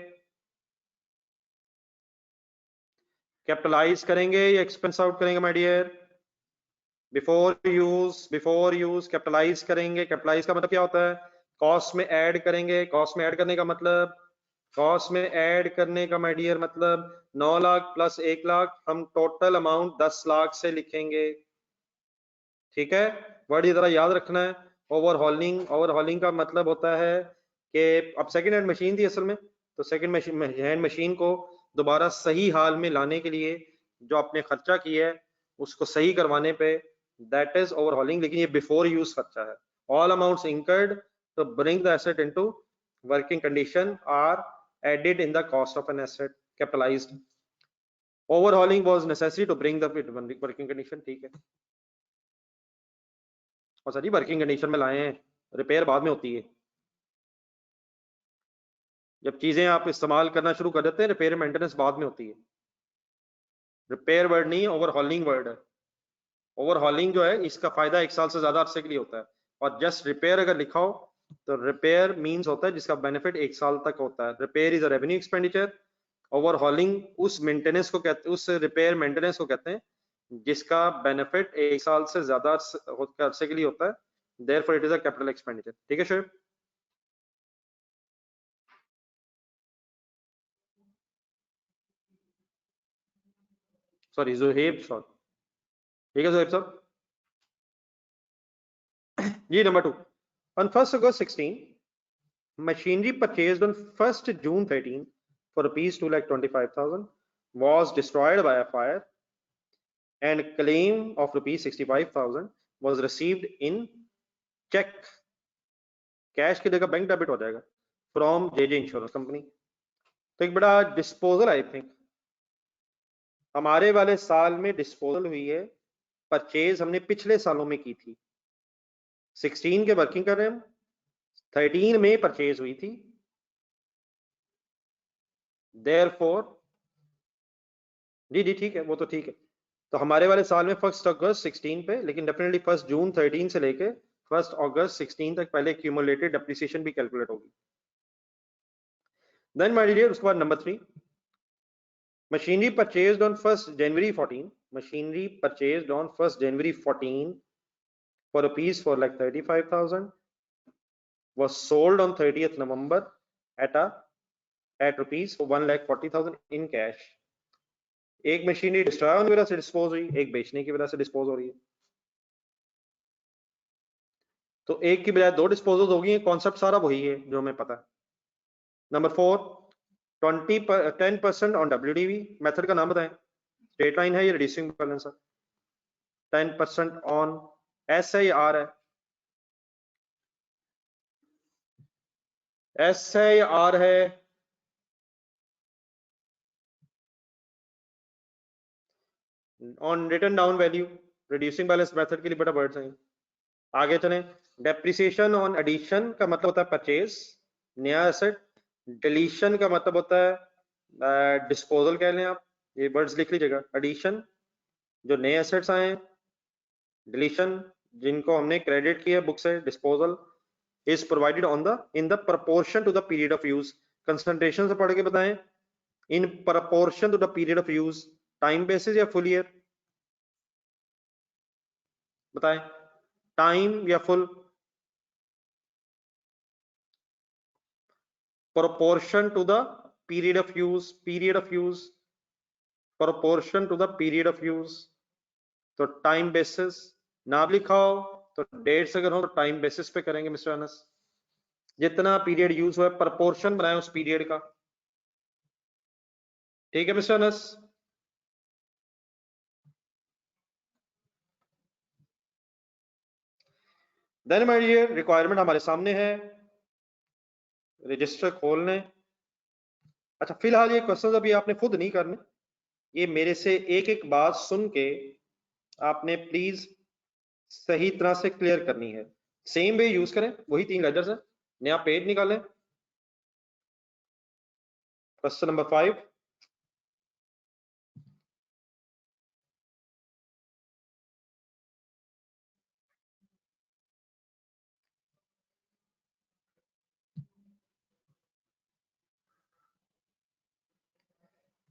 कैपिटलाइज करेंगे या एक्सपेंस आउट करेंगे my dear? Before use capitalize करेंगे। कैपिटलाइज का मतलब क्या होता है? कॉस्ट में ऐड करेंगे। कॉस्ट में ऐड करने का मतलब, कॉस्ट में ऐड करने का माय डियर मतलब 9 लाख प्लस 1 लाख, हम टोटल अमाउंट 10 लाख से लिखेंगे। ठीक है, वर्ड ये जरा याद रखना है। ओवरहॉलिंग, ओवरहॉलिंग का मतलब होता है कि अब सेकेंड हैंड मशीन थी असल में, तो सेकेंड हैंड मशीन को दोबारा सही हाल में लाने के लिए जो आपने खर्चा किया है उसको सही करवाने पे, दैट इज ओवरहॉलिंग। लेकिन ये बिफोर यूज खर्चा है। All amounts incurred to bring the asset into working condition are added in the cost of an asset, capitalized. Overhauling was necessary to bring the working condition. ठीक है, और sir जी working condition में लाए हैं, repair बाद में होती है। जब चीजें आप इस्तेमाल करना शुरू कर देते हैं रिपेयर मेंटेनेंस बाद में होती है। रिपेयर वर्ड नहीं, ओवरहॉलिंग वर्ड है। ओवरहॉलिंग जो है इसका फायदा 1 साल से ज्यादा अरसे के लिए होता है, और जस्ट रिपेयर अगर लिखा हो तो रिपेयर मींस होता है जिसका बेनिफिट 1 साल तक होता है। Repair is a revenue expenditure. Overhauling उस मेंटेनेंस को कहते हैं, उस रिपेयर मेंटेनेंस को कहते हैं जिसका बेनिफिट 1 साल से ज्यादा अरसे के लिए होता है। Therefore it is a capital expenditure. ठीक है शुएब? Sorry Zuheb sorry. ठीक है जुहेब साहब। जी number 2, on 1st August 16, machinery purchased on 1st June 13 for rupees 2,25,000 was destroyed by a fire and claim of rupees 65,000 was received in check, cash की जगह bank debit हो जाएगा, from JJ insurance company. तो एक बड़ा disposal I think हमारे वाले साल में डिस्पोजल हुई है, परचेज हमने पिछले सालों में की थी। 16 के वर्किंग कर रहे हैं हम, 13 में परचेज हुई थी, देयरफॉर जी ठीक है, वो तो ठीक है। तो हमारे वाले साल में 1 अगस्त 16 पे, लेकिन डेफिनेटली 1 जून 13 से लेके 1 अगस्त 16 तक पहले क्यूमुलेटेड डेप्रिसिएशन भी कैलकुलेट होगी। देन माय डियर, उसके बाद number 3, machinery purchased on 1 January 14, machinery purchased on 1 January 14 for rupees 4,35,000 was sold on 30th November at rupees 1,40,000 in cash। एक मशीनरी डिस्ट्रॉय होने की वजह से डिस्पोज हुई, एक बेचने की वजह से डिस्पोज हो रही है। तो एक की बजाय 2 डिस्पोजल हो गई है, कॉन्सेप्ट सारा वही है जो हमें पता है। नंबर 4, 10% ऑन WDV, मेथड का नाम बताएं, स्ट्रेट लाइन है या रिड्यूसिंग बैलेंस है? 10% ऑन SIR है, SIR है, on return down value, reducing balance method के लिए बड़ा वर्ड है। आगे चलें, डेप्रिसिएशन ऑन एडिशन का मतलब होता है परचेज, नया एसेट, डिलीशन का मतलब होता है डिस्पोजल कह लें आप, ये वर्ड्स लिख लीजिएगा। एडिशन जो नए एसेट्स आए हैं, डिलीशन जिनको हमने क्रेडिट किया बुक से, disposal is provided on the in the proportion to the period of use. Concentration से पढ़ के बताएं, in proportion to the period of use, time basis या फुल ईयर? बताएं, टाइम या full? proportion to the period of use, period of use, proportion to the period of use। तो time basis ना लिखा हो तो डेट्स अगर हो तो टाइम बेसिस पे करेंगे मिस्टर अनस, जितना पीरियड यूज हुआ है प्रपोर्शन बनाए उस पीरियड का। ठीक है mister Anas? Then my dear, requirement हमारे सामने है, रजिस्टर खोल लें। अच्छा, फिलहाल ये क्वेश्चन अभी आपने खुद नहीं करने, ये मेरे से एक एक बात सुन के आपने प्लीज सही तरह से क्लियर करनी है। सेम वे यूज करें, वही 3 लेटर्स है, नया पेज निकालें। Question number 5,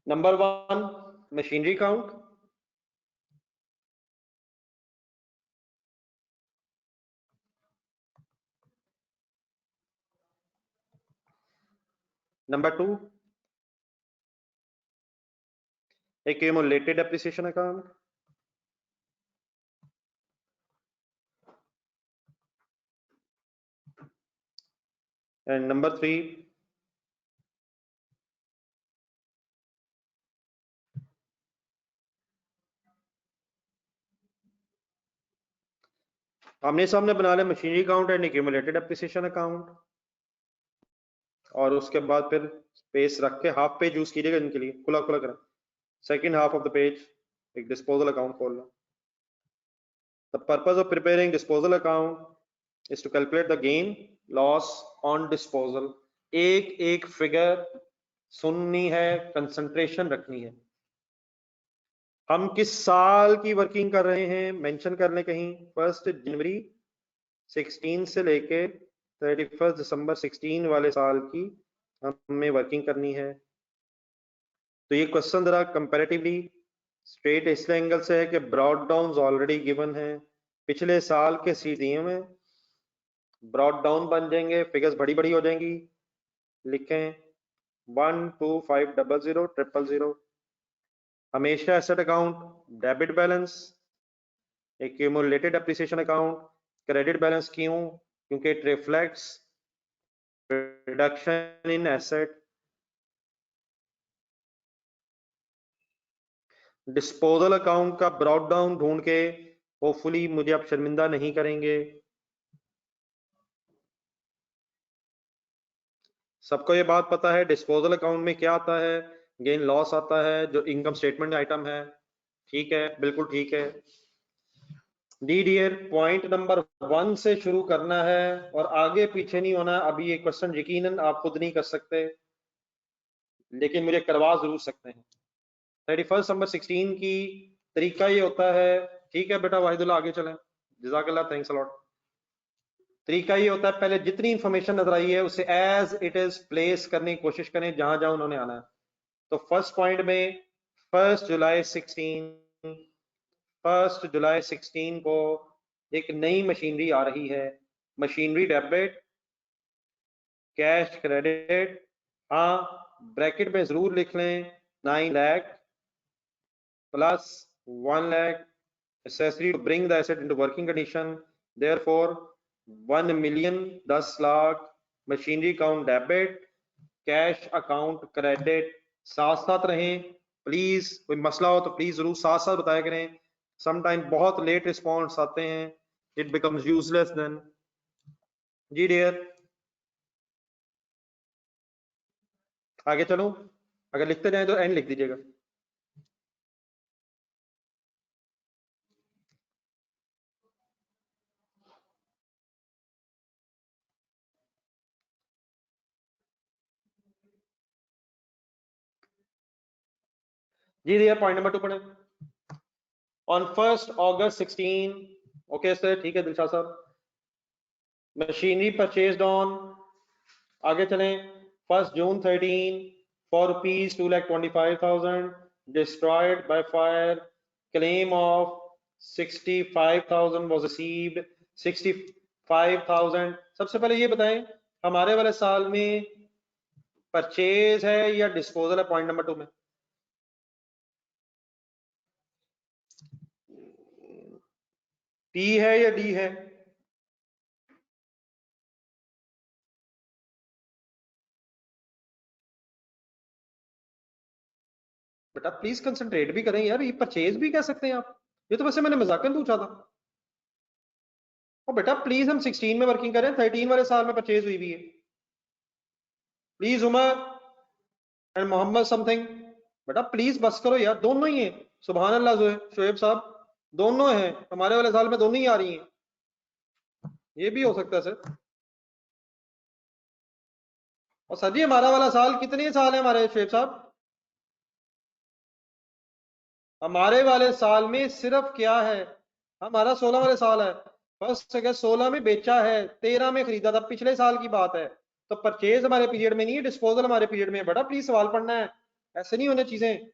number 1, machinery count. Number 2, accumulated depreciation account। And number 3, आमने सामने बना ले machinery count and accumulated depreciation account, और उसके बाद फिर स्पेस रख के हाफ पेज यूज कीजिएगा इनके लिए, खुला खुला करें। Second half of the page एक डिस्पोजल अकाउंट खोल लो। The purpose of preparing disposal account is to calculate the gain loss on disposal. एक एक फिगर सुननी है, कंसंट्रेशन रखनी है। हम किस साल की वर्किंग कर रहे हैं मेंशन कर लें कहीं, 1 जनवरी 16 से लेके 31 दिसंबर 16 वाले साल की हमें वर्किंग करनी है। तो ये क्वेश्चन जरा कंपैरेटिवली स्ट्रेट इस एंगल से है कि ब्रॉड डाउन ऑलरेडी गिवन है, पिछले साल के सी दिए हुए, ब्रॉड डाउन बन जाएंगे, फिगर्स बड़ी बड़ी हो जाएंगी। लिखें 125000000, हमेशा asset account debit balance, accumulated depreciation account credit balance. क्यों? क्योंकि it reflects reduction in asset. Disposal account का ब्रॉड डाउन ढूंढ के होपफुली मुझे आप शर्मिंदा नहीं करेंगे। सबको ये बात पता है डिस्पोजल अकाउंट में क्या आता है, गेन लॉस आता है जो इनकम स्टेटमेंट आइटम है। ठीक है, बिल्कुल ठीक है। डी डियर, पॉइंट नंबर 1 से शुरू करना है और आगे पीछे नहीं होना। अभी ये क्वेश्चन यकीनन आप खुद नहीं कर सकते, लेकिन मुझे करवा जरूर सकते हैं। 31 नंबर 16 की तरीका ये होता है, ठीक है बेटा वाहिदुल्लाह, आगे चलें, जज़ाकल्लाह, थैंक्स अ लॉट। तरीका ये होता है, पहले जितनी इंफॉर्मेशन नजर आई है उसे एज इट इज प्लेस करने की कोशिश करें जहां जहां उन्होंने आना है। तो फर्स्ट पॉइंट में 1 जुलाई 16 को एक नई मशीनरी आ रही है। मशीनरी डेबिट, कैश क्रेडिट, हाँ ब्रैकेट में जरूर लिख लें 9 lakh plus 1 lakh accessory to bring the asset into working condition, therefore 1 million 10 lakh machinery account debit, cash account credit. साथ साथ रहें प्लीज, कोई मसला हो तो प्लीज जरूर साथ साथ बताया करें। समटाइम बहुत लेट रिस्पॉन्स आते हैं, इट बिकम्स यूजलेस देन। जी डियर, आगे चलो, अगर लिखते जाए तो एंड लिख दीजिएगा। जी डियर, पॉइंट नंबर 2 पढ़े। ऑन 1 अगस्त 16, ओके सर, ठीक है दिलशाद साहब। मशीनरी परचेज्ड ऑन, आगे चलें, 1 जून 13 for rupees 2,25,000, destroyed by fire, claim of 65,000 was received. 65,000, सबसे पहले ये बताएं हमारे वाले साल में परचेज है या डिस्पोजल है? पॉइंट नंबर 2 में पी है या डी है? बेटा प्लीज कंसंट्रेट भी करें यार, ये परचेज भी कह सकते हैं आप, ये तो वैसे मैंने मजाकन पूछा था। और बेटा प्लीज हम 16 में वर्किंग करें, 13 वाले साल में परचेज हुई भी है। Please Umar and Mohammad something, बेटा प्लीज बस करो यार, दोनों ही है। सुभान अल्लाह शोएब साहब, दोनों है हमारे वाले साल में, दोनों ही आ रही हैं। ये भी हो सकता है सर। और सर जी हमारा वाला साल कितने साल है हमारे शोएब साहब? हमारे वाले साल में सिर्फ क्या है, हमारा 16 वाले साल है। फर्स्ट अगस्त 16 में बेचा है, 13 में खरीदा था, पिछले साल की बात है। तो परचेज हमारे पीरियड में नहीं है, डिस्पोजल हमारे पीरियड में है। बेटा प्लीज सवाल पढ़ना है, ऐसे नहीं होने चीजें।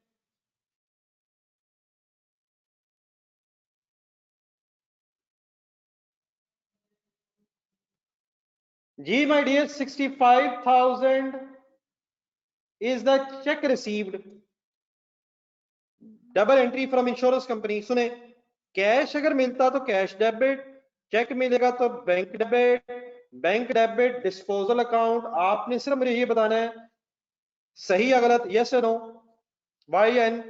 जी my dear, 65,000 is the cheque received, double entry from insurance company. सुने, कैश अगर मिलता तो कैश डेबिट, चेक मिलेगा तो bank debit, bank debit disposal account. आपने सिर्फ मुझे ये बताना है सही या गलत, यस या नो, वाई एन।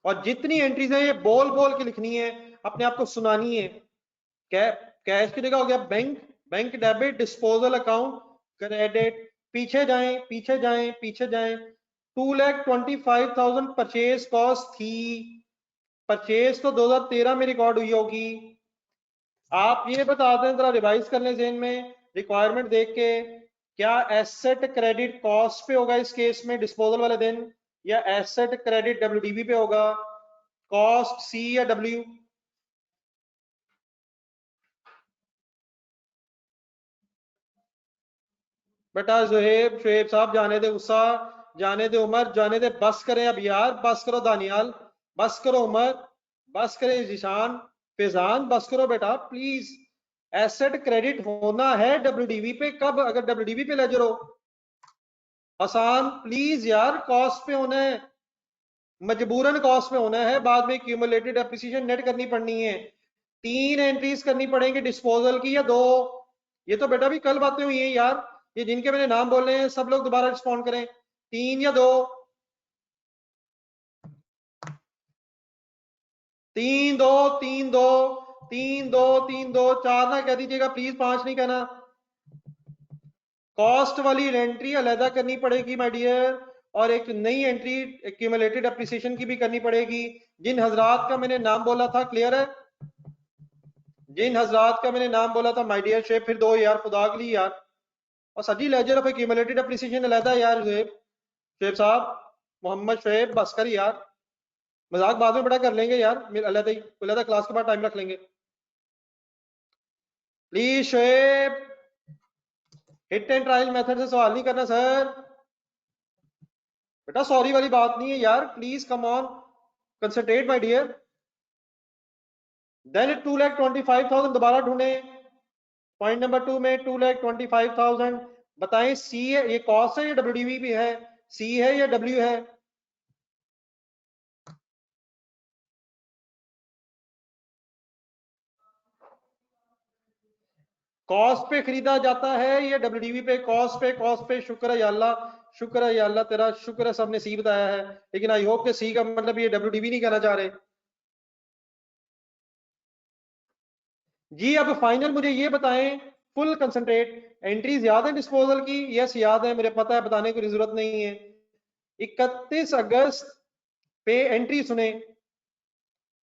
और जितनी एंट्रीज है ये बोल बोल के लिखनी है, अपने आप को सुनानी है। कैश की जगह हो गया bank, bank debit disposal account credit. पीछे जाएं पीछे जाएं पीछे जाएं, 2,25,000 परचेज कॉस्ट थी। परचेज तो 2013 में रिकॉर्ड हुई होगी। आप ये बता दें जरा, रिवाइज कर लें ज़हन में रिक्वायरमेंट देख के, क्या एसेट क्रेडिट कॉस्ट पे होगा इस केस में डिस्पोजल वाले दिन, या एसेट क्रेडिट डब्ल्यूडीबी पे होगा? कॉस्ट सी या डब्ल्यू? बेटा जोहेब शोएब साहब, जाने दे गुस्सा, जाने दे उमर, जाने दे, बस करें अब यार, बस करो दानियाल, बस करो उमर, बस करें जीशान, फैजान, बस करो बेटा प्लीज। एसेट क्रेडिट होना है डब्ल्यूडीबी पे, कब? अगर डब्ल्यूडीबी पे लेजर हो। आसान प्लीज यार, कॉस्ट पे होना है, मजबूरन कॉस्ट में होना है, बाद में क्यूमुलेटेड एप्रिसिएशन नेट करनी पड़नी है। 3 एंट्रीज करनी पड़ेंगी डिस्पोजल की या 2? ये तो बेटा भी कल बातें हुई हैं यार, ये जिनके मैंने नाम बोले हैं सब लोग दोबारा रिस्पॉन्ड करें, 3 या 2? 3 2 3 2 3 2 3 2, 4 ना कह दीजिएगा प्लीज, 5 नहीं कहना। कॉस्ट वाली एंट्री अलहदा करनी पड़ेगी माय डियर, और एक नई एंट्री एक्यूमुलेटेड एप्रिसिएशन की भी करनी पड़ेगी। जिन हजरात का मैंने नाम बोला था, क्लियर है? जिन हजरात का मैंने नाम बोला था, माय डियर शेब, फिर दो यार खुदा के लिए यार। और सजी लेजर ऑफ एक्यूमुलेटेड एप्रिसिएशन अलहदा यार। शेब साहब, मोहम्मद शेब, बस कर यार, मजाक बाद में बड़ा कर लेंगे यार, अलहदा क्लास के बाद टाइम रख लेंगे। प्लीज शेब, हिट एंड ट्रायल मेथड से सवाल नहीं करना सर। बेटा सॉरी वाली बात नहीं है यार, please come on, concentrate my dear. Then 2,25,000 दोबारा ढूंढे। पॉइंट नंबर 2 में 2,25,000 बताएं, सी है ये कॉस्ट है या डब्ल्यूडीवी भी है? सी है या डब्ल्यू है? कॉस्ट पे खरीदा जाता है या डब्ल्यूडीवी पे? कॉस्ट पे, कॉस्ट पे। शुक्र है या अल्लाह, शुक्र है या अल्लाह, तेरा शुक्र है सबने सी बताया है। लेकिन आई होप कि सी का मतलब ये डब्ल्यूडीवी नहीं कहना चाह रहे जी। अब फाइनल मुझे ये बताएं, फुल कंसंट्रेट, एंट्रीज याद है डिस्पोजल की? यस याद है, मुझे पता है, बताने की जरूरत नहीं है। 31 अगस्त पे एंट्री सुने,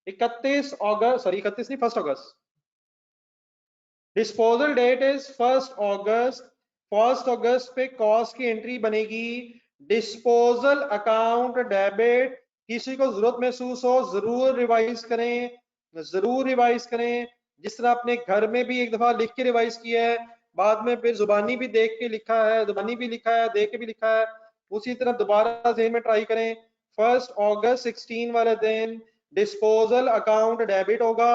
31 अगस्त, सॉरी 31 नहीं, 1 अगस्त। डिस्पोजल डेट इज 1 अगस्त। 1 अगस्त पे कॉस्ट की एंट्री बनेगी। डिस्पोजल अकाउंट डेबिट, किसी को जरूरत महसूस हो जरूर रिवाइज करें, जरूर रिवाइज करें। जिस तरह अपने घर में भी एक दफा लिख के रिवाइज किया है, बाद में फिर जुबानी भी देख के लिखा है, जुबानी भी लिखा है, देख के भी लिखा है, उसी तरह दोबारा ज़हन में ट्राई करें। 1 अगस्त 16 वाले दिन डिस्पोजल अकाउंट डेबिट होगा।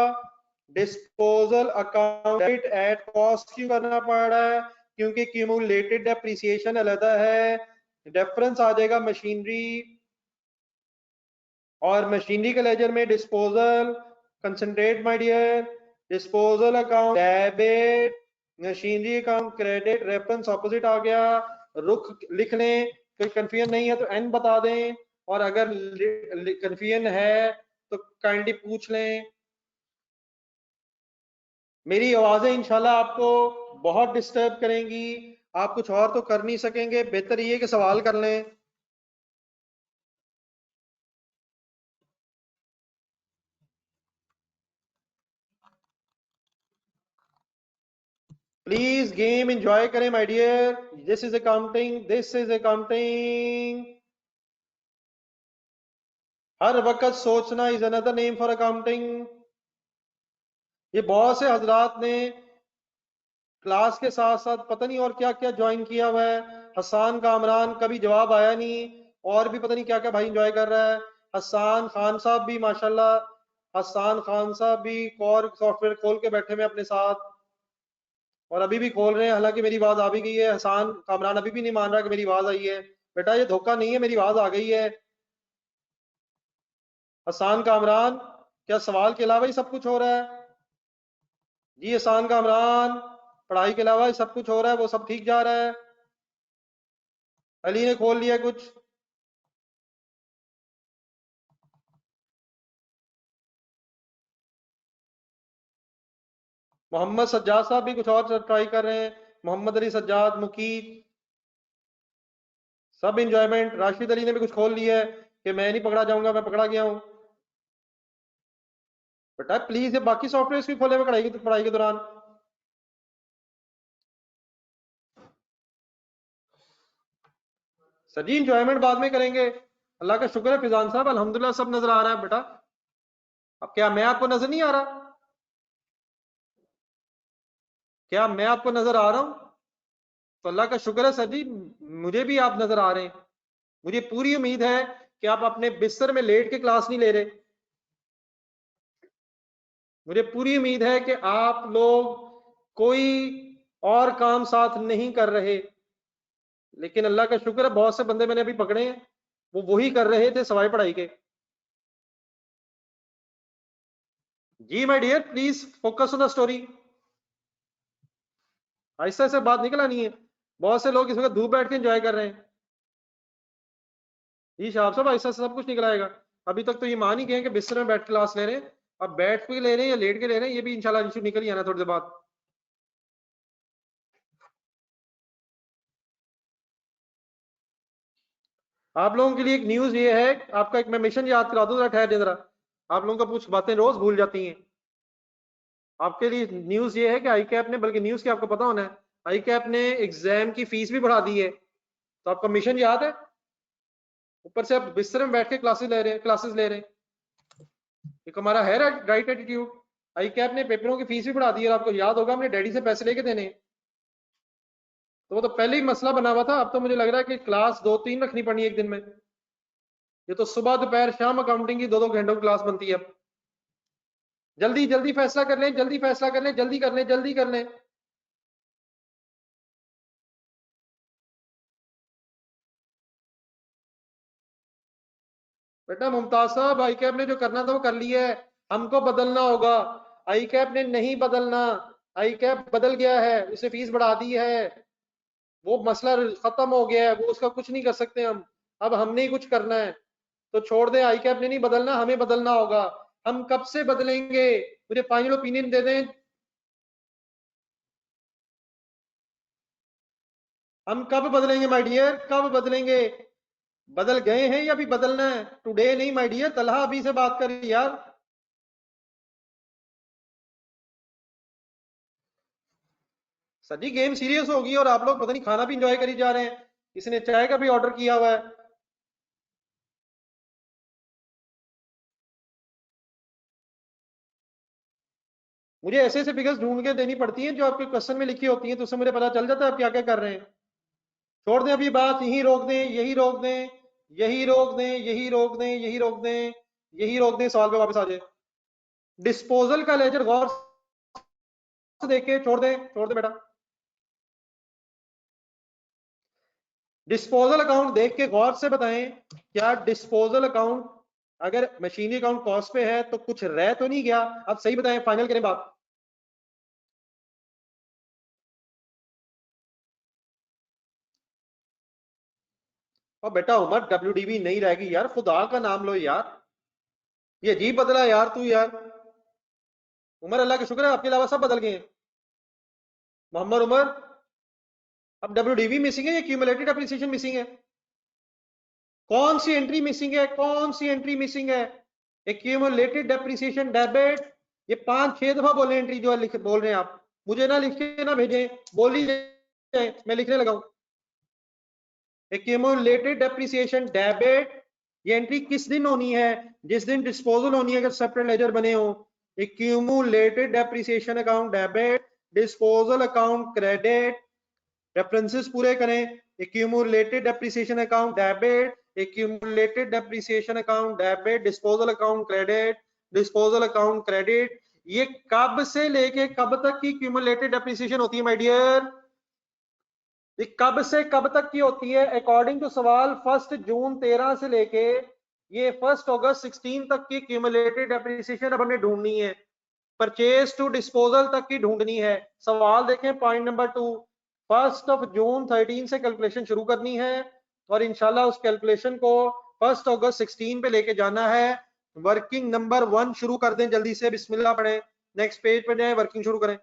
Disposal account debit at cost क्यों करना पड़ रहा है? क्योंकि क्यूमुलेटेड डेप्रिसिएशन अलग है, रेफरेंस आ जाएगा मशीनरी, और मशीनरी के लेजर में disposal, concentrate my dear, disposal account debit, machinery account credit, reference opposite आ गया। रुख लिख लें, कोई कंफ्यूजन नहीं है तो एन बता दें, और अगर कंफ्यूजन है तो काइंडली पूछ लें। मेरी आवाजें इंशाल्लाह आपको बहुत डिस्टर्ब करेंगी, आप कुछ और तो कर नहीं सकेंगे, बेहतर ये कि सवाल कर लें। प्लीज गेम एंजॉय करें my dear. This is accounting, this is accounting. हर वक्त सोचना is another name for accounting. ये बहुत से हजरात ने क्लास के साथ साथ पता नहीं और क्या क्या ज्वाइन किया हुआ है। हसान कामरान, कभी जवाब आया नहीं, और भी पता नहीं क्या क्या भाई एंजॉय कर रहा है। हसान खान साहब भी माशाल्लाह, हसान खान साहब भी कोर सॉफ्टवेयर खोल के बैठे हुए अपने साथ, और अभी भी खोल रहे हैं। हालांकि मेरी आवाज आ भी गई है, हसान कामरान अभी भी नहीं मान रहा कि मेरी आवाज आई है। बेटा ये धोखा नहीं है, मेरी आवाज आ गई है। हसान कामरान, क्या सवाल के अलावा ही सब कुछ हो रहा है? जी हसान कामरान, पढ़ाई के अलावा ही सब कुछ हो रहा है, वो सब ठीक जा रहा है? अली ने खोल लिया कुछ? मोहम्मद सज्जाद साहब भी कुछ और ट्राई कर रहे हैं। मोहम्मद अली सज्जाद, मुकीत, सब इंजॉयमेंट। राशिद अली ने भी कुछ खोल लिया है कि मैं नहीं पकड़ा जाऊंगा, मैं पकड़ा गया हूं। बेटा प्लीज ये बाकी सॉफ्टवेयर भी खोले हुए पढ़ाई के दौरान। सर जी इंजॉयमेंट बाद में करेंगे। अल्लाह का शुक्र है फिजान साहब, अल्हम्दुलिल्लाह सब नजर आ रहा है बेटा। अब क्या मैं आपको नजर नहीं आ रहा? क्या मैं आपको नजर आ रहा हूं? तो अल्लाह का शुक्र है सर जी, मुझे भी आप नजर आ रहे हैं। मुझे पूरी उम्मीद है कि आप अपने बिस्तर में लेट के क्लास नहीं ले रहे। मुझे पूरी उम्मीद है कि आप लोग कोई और काम साथ नहीं कर रहे। लेकिन अल्लाह का शुक्र है बहुत से बंदे मैंने अभी पकड़े हैं, वो वही कर रहे थे सवाई पढ़ाई के। जी my dear, please focus on the story. ऐसा ऐसे बात निकल आनी है। बहुत से लोग इस वक्त धूप बैठ के एंजॉय कर रहे हैं। जी शाह साहब, ऐसा सब कुछ निकल आएगा। अभी तक तो ये मान ही गए कि बिस्तर में बैठ क्लास ले रहे हैं। अब बैठ के ले रहे हैं या लेट के ले रहे हैं, ये भी इंशाल्लाह इशू निकल ही आना थोड़ी देर बाद। आप लोगों के लिए एक न्यूज ये है, आपका एक मैं मिशन याद करा दूं, जरा ठहर दे जरा, आप लोगों का कुछ बातें रोज भूल जाती हैं। आपके लिए न्यूज ये है कि आई कैप ने, बल्कि न्यूज की आपको पता होना है, आई कैप ने एग्जाम की फीस भी बढ़ा दी है। तो आपका मिशन याद है? ऊपर से आप बिस्तर में बैठ के क्लासेस ले रहे हैं। एक हमारा है राइट एटीट्यूड। आई कैप ने पेपरों की फीस भी बढ़ा दी है, और आपको याद होगा हमने डैडी से पैसे लेके देने हैं। तो वो तो पहले ही मसला बना हुआ था, अब तो मुझे लग रहा है कि क्लास 2-3 रखनी पड़नी है एक दिन में। ये तो सुबह दोपहर शाम अकाउंटिंग की 2-2 घंटों की क्लास बनती है अब। जल्दी जल्दी फैसला कर लें, जल्दी फैसला कर लें, जल्दी कर लें, जल्दी कर लें। बेटा मुमताज साहब, आई कैप ने जो करना था वो कर लिया है, हमको बदलना होगा। आई कैप ने नहीं बदलना, आई कैप बदल गया है, उसे फीस बढ़ा दी है, वो मसला खत्म हो गया है, वो उसका कुछ नहीं कर सकते हम। अब हमने ही कुछ करना है। तो छोड़ दें, आई कैप ने नहीं बदलना, हमें बदलना होगा। हम कब से बदलेंगे? मुझे फाइनल ओपिनियन दे दें। हम कब बदलेंगे माय डियर, कब बदलेंगे? बदल गए हैं या अभी बदलना है? टुडे नहीं माय डियर, तलहा अभी से बात कर यार। सर जी गेम सीरियस होगी और आप लोग पता नहीं खाना भी इंजॉय करी जा रहे हैं। किसी ने चाय का भी ऑर्डर किया हुआ है। मुझे ऐसे ऐसे फिगर्स ढूंढ के देनी पड़ती हैं जो आपके क्वेश्चन में लिखी होती हैं, तो उससे मुझे पता चल जाता है आप क्या क्या कर रहे हैं। छोड़ दें अभी बात, यही रोक दें, यही रोक दें, यही रोक दें, यही रोक दें, यही रोक दें, यही रोक दें, सवाल पे वापस आ जाए। डिस्पोजल का लेजर गौर से देखे, छोड़ दे बेटा। डिस्पोजल अकाउंट देख के गौर से बताएं, क्या डिस्पोजल अकाउंट अगर मशीनरी अकाउंट कॉस्ट पे है तो कुछ रह तो नहीं गया? अब सही बताएं, फाइनल करें बात। और बेटा उमर, डब्ल्यूडीबी नहीं रहेगी यार, खुदा का नाम लो यार। ये अजीब बदला यार तू यार। उमर अल्लाह का शुक्र है आपके अलावा सब बदल गए हैं। मोहम्मद उमर, अब डब्ल्यूडीबी मिसिंग है या क्यूमुलेटेड एप्रिसिएशन मिसिंग है? कौन सी एंट्री मिसिंग है, कौन सी एंट्री मिसिंग है? एक्यूमुलेटेड डेप्रिसिएशन डेबिट, ये 5-6 दफा बोले एंट्री जो है, लिख बोल रहे हैं आप। मुझे ना लिख के ना भेजें, बोल ही जाए, मैं लिखने लगा हूं। एक्यूमुलेटेड डेप्रिसिएशन डेबिट, ये एंट्री किस दिन होनी है? जिस दिन डिस्पोजल होनी है, अगर सेपरेट लेजर बने हो। Accumulated depreciation account debit, disposal account credit. References पूरे करें। Accumulated depreciation account debit, accumulated depreciation account debit, disposal account credit, disposal account credit. ये कब से लेके कब तक की क्यूमुलेटेड डेप्रिसिएशन होती है माय डियर? ये कब से कब तक की होती है? अकॉर्डिंग टू सवाल 1 जून 13 से लेके ये 1 अगस्त 16 तक की क्यूमुलेटेड डेप्रिसिएशन अब हमें ढूंढनी है। परचेज टू डिस्पोजल तक की ढूंढनी है। सवाल देखें पॉइंट नंबर 2, 1 जून 13 से कैलकुलेशन शुरू करनी है, और इंशाल्लाह उस कैलकुलेशन को 1 अगस्त 16 पे लेके जाना है। वर्किंग नंबर 1 शुरू कर दें जल्दी से, बिस्मिल्लाह पढ़ें, नेक्स्ट पेज पे जाएं, वर्किंग शुरू करें।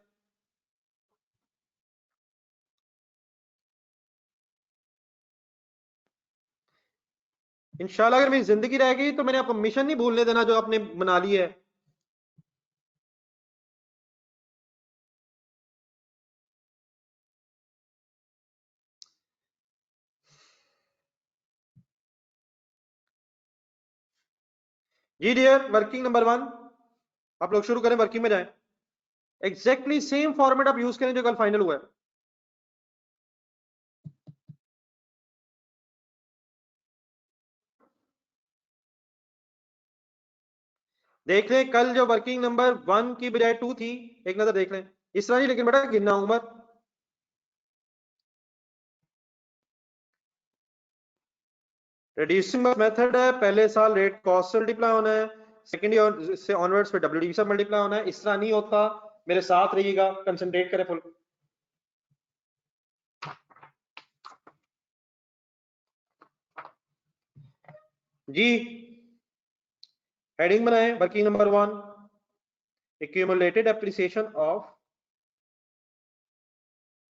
इंशाल्लाह अगर मेरी जिंदगी रहेगी तो मैंने आपको मिशन नहीं भूलने देना जो आपने बना ली है। जी डियर, वर्किंग नंबर 1 आप लोग शुरू करें, वर्किंग में जाएं। एग्जैक्टली सेम फॉर्मेट आप यूज करें जो कल फाइनल हुआ है। देख लें कल जो वर्किंग नंबर 1 की बजाय 2 थी, एक नजर देख लें। इस तरह नहीं लेकिन बेटा गिनना उमर। रिड्यूसिंग मेथड है, पहले साल रेट कॉस्ट से मल्टीप्लाई होना है, सेकेंड ईयर से ऑनवर्ड्स पे डब्ल्यूडीबी से मल्टीप्लाई होना है। इस तरह नहीं होता, मेरे साथ रहिएगा, कंसंट्रेट करें फुल। जी हेडिंग बनाएं, working number 1, accumulated appreciation of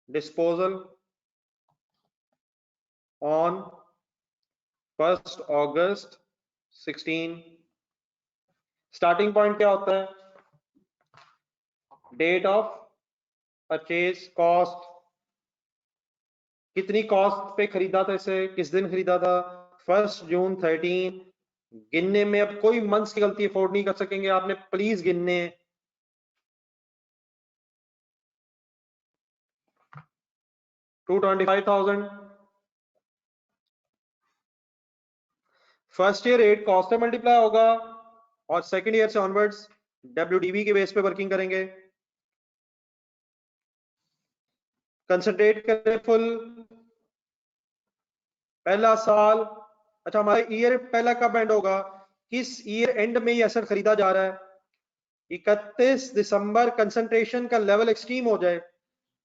disposal on 1 August 16। Starting point क्या होता है? डेट ऑफ परचेज कॉस्ट, कितनी कॉस्ट पे खरीदा था इसे, किस दिन खरीदा था? 1 जून 13। गिनने में अब कोई मंथ्स की गलती अफोर्ड नहीं कर सकेंगे आपने, प्लीज गिनने। 225,000। फर्स्ट ईयर रेट कॉस्ट से मल्टीप्लाई होगा और सेकंड ईयर से ऑनवर्ड्स डब्ल्यूडीवी के बेस पे वर्किंग करेंगे। कंसंट्रेट करें फुल पहला साल। अच्छा, हमारा ईयर पहला कब एंड होगा? किस ईयर एंड में ये असर खरीदा जा रहा है? 31 दिसंबर कंसंट्रेशन का लेवल एक्सट्रीम हो जाए।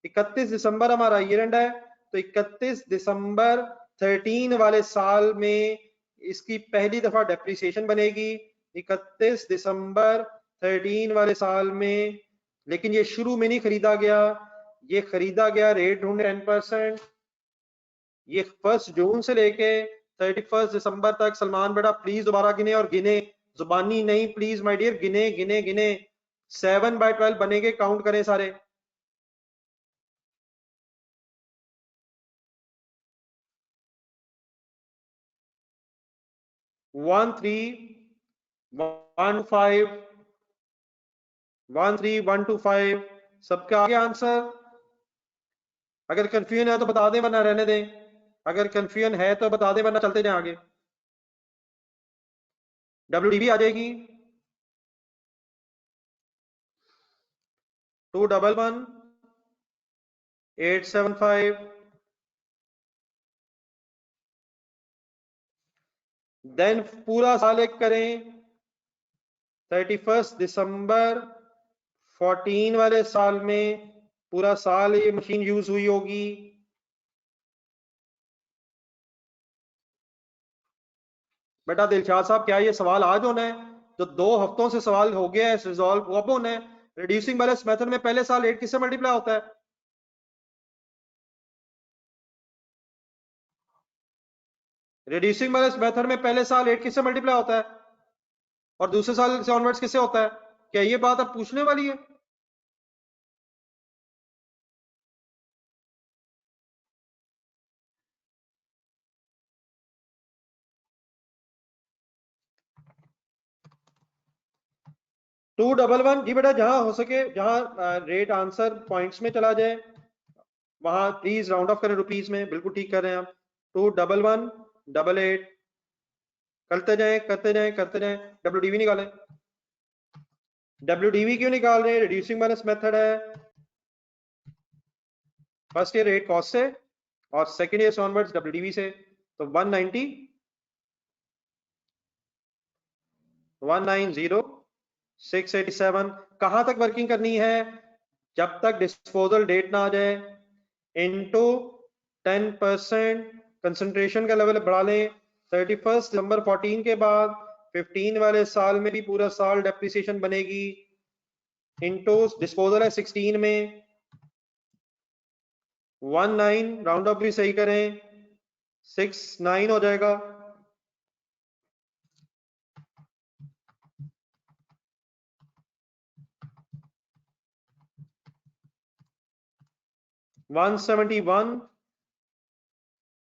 31 दिसंबर हमारा ईयर एंड है, तो 31 दिसंबर 13 वाले साल में इसकी पहली दफा डेप्रिसिएशन बनेगी। 31 दिसंबर 13 वाले साल में, लेकिन ये शुरू में नहीं खरीदा गया, ये खरीदा गया रेट ढूंढे 10%। ये 1 जून से लेके 31 दिसंबर तक। सलमान बेटा प्लीज दोबारा गिने, और गिने, जुबानी नहीं प्लीज माय डियर, गिने गिने गिने। 7/12 बनेंगे, काउंट करें सारे। 13,125, 13,125। सबका आगे आंसर? अगर कंफ्यूजन है तो बता दें, वरना रहने दें। अगर कंफ्यूजन है तो बता दें, वरना चलते जाएं आगे। डब्ल्यूडीबी आ जाएगी 211,875। देन पूरा साल एक करें, 31 दिसंबर 14 वाले साल में पूरा साल ये मशीन यूज हुई होगी। बेटा दिलशाद साहब, क्या ये सवाल आज होना है? जो 2 हफ्तों से सवाल हो गया है रिजॉल्व, वो अब होना है। रिड्यूसिंग बैलेंस मेथड में पहले साल रेट किससे मल्टीप्लाई होता है? रिड्यूसिंग बैलेंस मेथड में पहले साल रेट किससे मल्टीप्लाई होता है, और दूसरे साल से ऑनवर्ड्स किससे होता है? क्या ये बात अब पूछने वाली है? टू डबल वन जी बेटा, जहां हो सके, जहां रेट आंसर पॉइंट्स में चला जाए वहां प्लीज राउंड ऑफ करें रुपीज में। बिल्कुल ठीक कर रहे हैं आप। 211,888 करते जाएं करते जाएं करते जाएं। डब्ल्यूडीवी निकालें। डब्ल्यूडीवी क्यों निकाल रहे हैं? रिड्यूसिंग बैलेंस मेथड है, फर्स्ट ईयर रेट कॉस्ट से और सेकंड ईयर ऑनवर्ड्स डब्ल्यूडीवी से। तो 190, 190,687 कहां तक वर्किंग करनी है? जब तक डिस्पोजल डेट ना आ जाए, इनटू 10%। कंसंट्रेशन का लेवल बढ़ा लें। 31 दिसंबर 14 के बाद 15 वाले साल में भी पूरा साल डेप्रिसिएशन बनेगी, इनटू डिस्पोजल है 16 में। 19 राउंड ऑफ भी सही करें, 69 हो जाएगा। One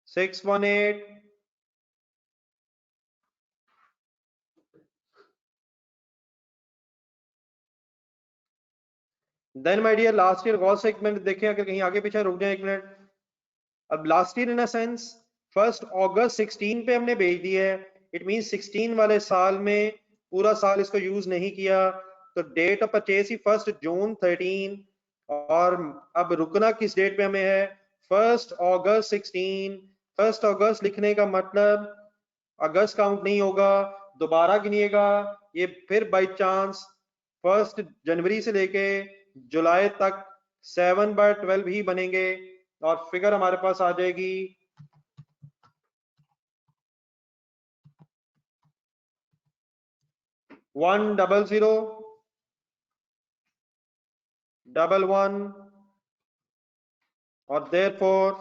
618। Then my dear last year गौर से एक मिनट देखें, अगर कहीं आगे पीछे रुक जाए 1 मिनट। अब last year in a sense 1 अगस्त 16 पे हमने भेज दी है। इट मीन 16 वाले साल में पूरा साल इसको यूज नहीं किया, तो डेट ऑफ परचेज ही 1 जून 13। और अब रुकना किस डेट पे हमें है? 1 अगस्त 16। 1 अगस्त लिखने का मतलब अगस्त काउंट नहीं होगा, दोबारा गिनिएगा। ये फिर बाई चांस 1 जनवरी से लेके जुलाई तक 7/12 ही बनेंगे, और फिगर हमारे पास आ जाएगी 100,11 और देयरफॉर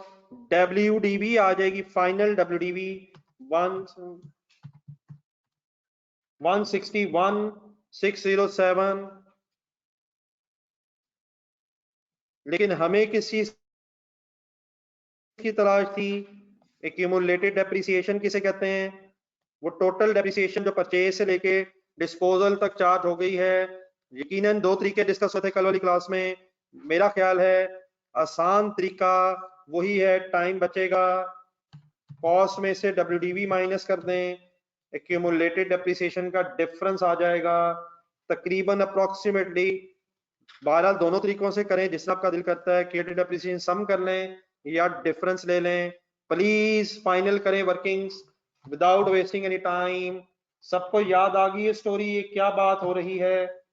डब्ल्यूडीवी आ जाएगी, फाइनल डब्ल्यूडीवी 161,607, लेकिन हमें किस चीज की तलाश थी? एक्यूमुलेटेड डेप्रिसिएशन किसे कहते हैं? वो टोटल डेप्रिसिएशन जो परचेज से लेके डिस्पोजल तक चार्ज हो गई है। यकीनन दो तरीके डिस्कस होते कल वाली क्लास में। मेरा ख्याल है आसान तरीका वही है, टाइम बचेगा, कॉस्ट में से WDV माइनस कर दें, एक्यूमुलेटेड डेप्रिसिएशन का डिफरेंस आ जाएगा तकरीबन अप्रोक्सीमेटली। बहरहाल दोनों तरीकों से करें, जिससे आपका दिल करता है क्रिएटेड डेप्रिसिएशन सम कर लें या डिफरेंस ले लें। प्लीज फाइनल करें workings without wasting any time. सबको याद आ गई है स्टोरी, ये क्या बात हो रही है?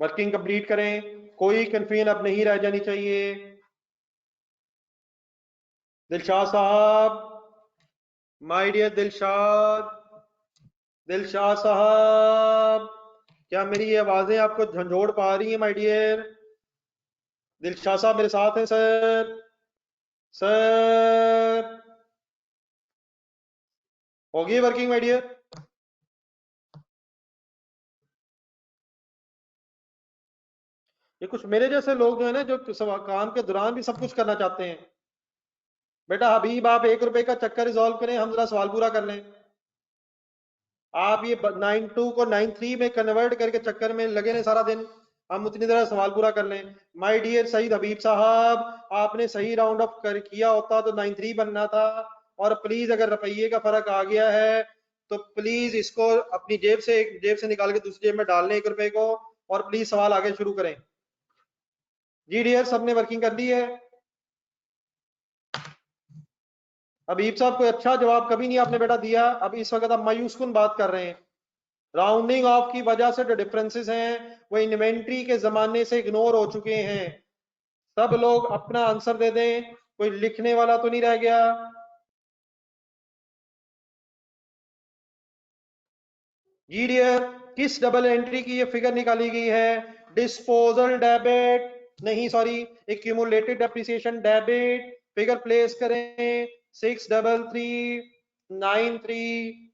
वर्किंग कंप्लीट करें, कोई कंफ्यूजन अब नहीं रह जानी चाहिए। दिलशाद साहब, माय डियर दिलशाद साहब, क्या मेरी ये आवाजें आपको झंझोड़ पा रही हैं माय डियर? दिलशाद साहब मेरे साथ हैं सर? सर होगी वर्किंग माय डियर? ये कुछ मेरे जैसे लोग जो है ना, जो काम के दौरान भी सब कुछ करना चाहते हैं। बेटा हबीब, आप ₹1 का चक्कर रिजॉल्व करें, हम जरा सवाल पूरा कर लें। आप ये 92 को 93 में कन्वर्ट करके चक्कर में लगे रहे सारा दिन, हम उतनी देर सवाल पूरा कर लें। माय डियर सईद हबीब साहब, आपने सही राउंड अप कर किया होता तो 93 बनना था। और प्लीज अगर रुपये का फर्क आ गया है तो प्लीज इसको अपनी जेब से निकाल के दूसरी जेब में डाल लें ₹1 को, और प्लीज सवाल आगे शुरू करें। जी डियर, सबने वर्किंग कर ली है? हबीब साहब कोई अच्छा जवाब कभी नहीं आपने बेटा दिया। अब इस वक्त आप मायूसकुन बात कर रहे हैं। राउंडिंग ऑफ की वजह से जो डिफरेंसेस हैं वो इन्वेंट्री के जमाने से इग्नोर हो चुके हैं। सब लोग अपना आंसर दे दें, कोई लिखने वाला तो नहीं रह गया। जी डियर, किस डबल एंट्री की ये फिगर निकाली गई है? डिस्पोजल डेबिट नहीं, sorry, accumulated depreciation debit. Figure place करें 63393,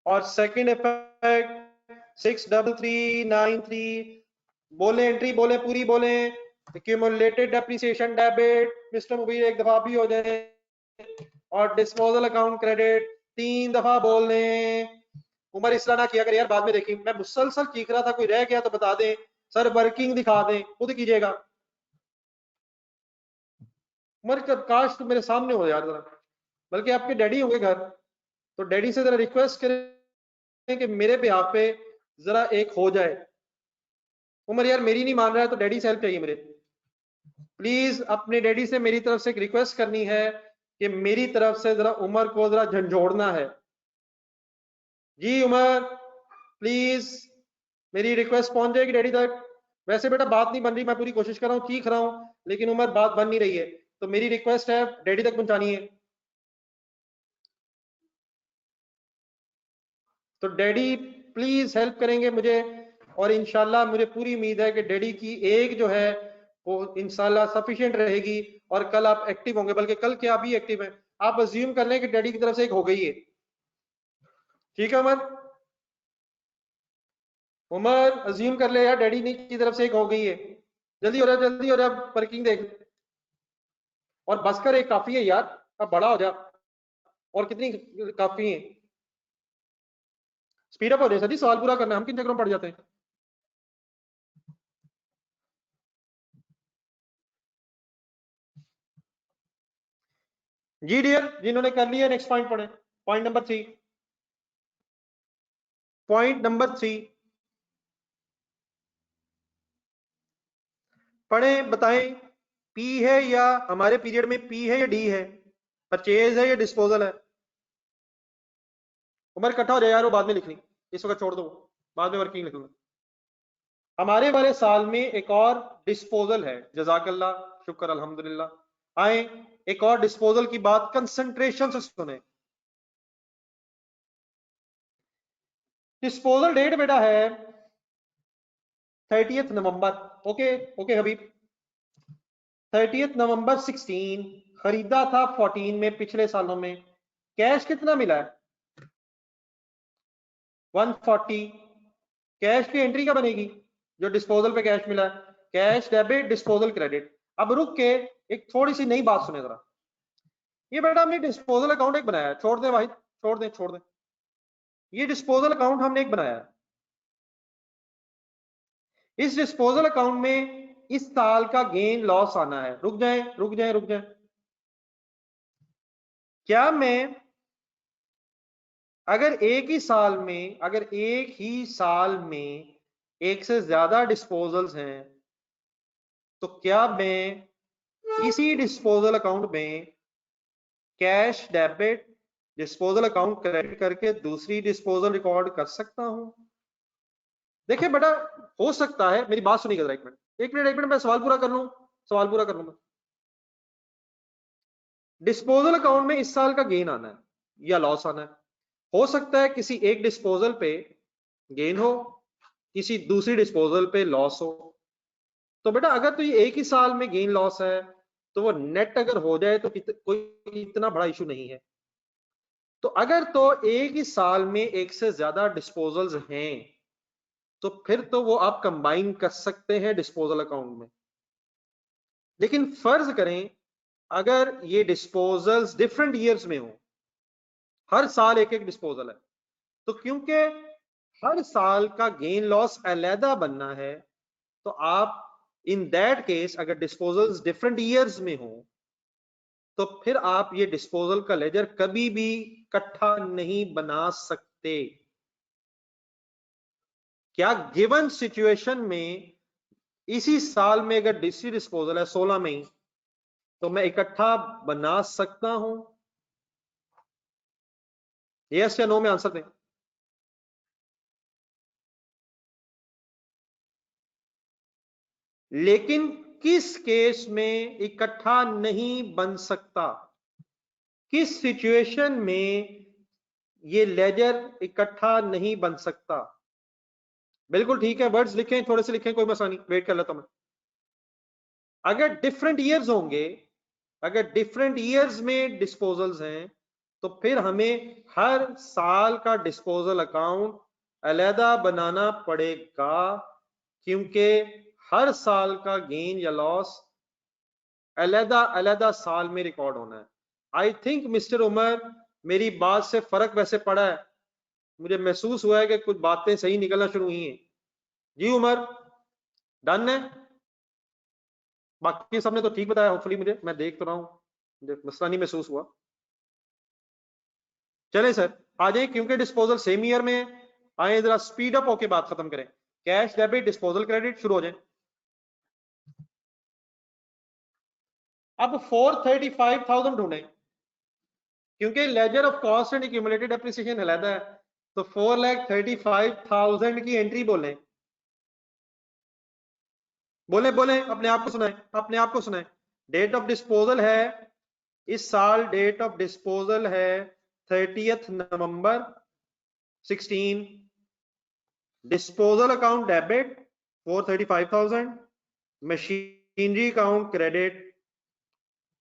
और सेकंड इफेक्ट 63393। बोले एंट्री, बोले पूरी, बोले एक्यूमुलेटेड डेप्रिसिएशन डेबिट मिस्टर मुबीर एक दफा भी हो जाए, और डिस्पोजल अकाउंट क्रेडिट 3 दफा बोल लें। उमर इस तरह ना किया कर यार, बाद में देखी मैं मुसलसल चीख रहा था, कोई रह गया तो बता दें सर, वर्किंग दिखा दें, खुद कीजिएगा। उमर काश तो मेरे सामने हो यार जरा, बल्कि आपके डैडी होंगे घर, तो डैडी से जरा रिक्वेस्ट करें कि मेरे बिहाफ पे जरा एक हो जाए। उमर यार मेरी नहीं मान रहा है तो डैडी से हेल्प चाहिए मेरे। प्लीज अपने डैडी से मेरी तरफ से एक रिक्वेस्ट करनी है कि मेरी तरफ से जरा उमर को जरा झंझोड़ना है। जी उमर, प्लीज मेरी रिक्वेस्ट पहुंच जाएगी डैडी तक। वैसे बेटा बात नहीं बन रही, मैं पूरी कोशिश कर रहा हूँ, चीख रहा हूँ, लेकिन उमर बात बन नहीं रही है, तो मेरी रिक्वेस्ट है डैडी तक पहुंचानी है। तो डैडी प्लीज हेल्प करेंगे मुझे, और इंशाल्लाह मुझे पूरी उम्मीद है कि डैडी की एक जो है वो इंशाल्लाह सफिशिएंट रहेगी, और कल आप एक्टिव होंगे, बल्कि कल क्या अभी एक्टिव है। आप अज्यूम कर लें कि डैडी की तरफ से एक हो गई है। ठीक है उमर? उमर अज्यूम कर ले यार, डैडी की तरफ से एक हो गई है। जल्दी हो रहा है, जल्दी हो रहा है, वर्किंग देख। और बस कर, एक काफी है यार, अब बड़ा हो जा। और कितनी काफी है? स्पीड अप हो जाए सर जी, सवाल पूरा करना है, हम किन चक्करों में पड़ जाते हैं। जी डियर, जिन्होंने कर लिया नेक्स्ट पॉइंट पढ़े, पॉइंट नंबर 3। पॉइंट नंबर 3 पढ़ें, बताएं। पी है या हमारे पीरियड में पी है या डी है? परचेज है या डिस्पोजल है? उम्र इकट्ठा हो जाए यार, वो बाद में लिखनी, इस वक्त छोड़ दो, बाद में वर्किंग लिख लो। हमारे वाले साल में एक और डिस्पोजल है, जजाकल्ला, शुक्र अल्हम्दुलिल्लाह। आए एक और डिस्पोजल की बात कंसंट्रेशन से सुने। डिस्पोजल डेट बेटा है 30 नवंबर। ओके ओके हबीब, 30 नवंबर 16 खरीदा था 14 में, पिछले सालों में कैश कितना मिला है 140। कैश की एंट्री क्या बनेगी, जो डिस्पोजल पे कैश मिला है, कैश डेबिट डिस्पोजल क्रेडिट। अब रुक के एक थोड़ी सी नई बात सुने जरा। ये बेटा हमने डिस्पोजल अकाउंट एक बनाया है, छोड़ दे भाई, छोड़ दे। ये डिस्पोजल अकाउंट हमने एक बनाया है। इस डिस्पोजल अकाउंट में इस साल का गेन लॉस आना है। रुक जाए। क्या मैं अगर एक ही साल में एक से ज्यादा डिस्पोजल्स हैं, तो क्या मैं इसी डिस्पोजल अकाउंट में cash debit disposal account credit करके दूसरी डिस्पोजल रिकॉर्ड कर सकता हूं? देखिए बेटा, हो सकता है, मेरी बात सुनिएगा जरा, एक मिनट मैं सवाल पूरा कर लूं मैं। डिस्पोजल अकाउंट में इस साल का गेन आना है या लॉस आना है। हो सकता है किसी एक डिस्पोजल पे गेन हो, किसी दूसरी डिस्पोजल पे लॉस हो। तो बेटा अगर तो ये एक ही साल में गेन लॉस है, तो वो नेट अगर हो जाए तो कोई इतना बड़ा इशू नहीं है। तो अगर तो एक ही साल में एक से ज्यादा डिस्पोजल्स हैं, तो फिर तो वो आप कंबाइन कर सकते हैं डिस्पोजल अकाउंट में। लेकिन फर्ज करें अगर ये डिस्पोजल्स डिफरेंट ईयर्स में हो, हर साल एक एक डिस्पोजल है, तो क्योंकि हर साल का गेन लॉस अलहदा बनना है, तो आप इन दैट केस अगर डिस्पोजल्स डिफरेंट ईयर्स में हो, तो फिर आप ये डिस्पोजल का लेजर कभी भी इकट्ठा नहीं बना सकते। क्या गिवन सिचुएशन में इसी साल में अगर डीसी डिस्पोजल है 16 में ही, तो मैं इकट्ठा बना सकता हूं? यस या नो में आंसर दें। लेकिन किस केस में इकट्ठा नहीं बन सकता, किस सिचुएशन में ये लेजर इकट्ठा नहीं बन सकता? बिल्कुल ठीक है, वर्ड्स लिखें, थोड़े से लिखें, कोई मसला नहीं, वेट कर लेता हूं मैं। अगर डिफरेंट ईयर्स होंगे, अगर डिफरेंट ईयर्स में डिस्पोजल्स हैं, तो फिर हमें हर साल का डिस्पोजल अकाउंट अलहदा बनाना पड़ेगा, क्योंकि हर साल का गेन या लॉस अलहदा अलहदा साल में रिकॉर्ड होना है। आई थिंक मिस्टर उमर, मेरी बात से फर्क वैसे पड़ा है, मुझे महसूस हुआ है कि कुछ बातें सही निकलना शुरू हुई हैं। जी उमर, डन है? बाकी सबने तो ठीक बताया, होपफुली, मुझे, मैं देख तो रहा हूं, मुझे मसला नहीं महसूस हुआ। चले सर, आ जाए, क्योंकि डिस्पोजल सेम ईयर में है, आए जरा स्पीड अप होके बात खत्म करें। कैश डेबिट डिस्पोजल क्रेडिट, शुरू हो जाए। अब 435,000 ढूंढें, क्योंकि laser of cost and accumulated appreciation अलग है, तो 4,35,000 की एंट्री बोलें, बोले अपने आप को सुनाए। डेट ऑफ डिस्पोजल है, इस साल डेट ऑफ डिस्पोजल है 30 नवंबर 16। Disposal account debit 435,000, machinery account credit.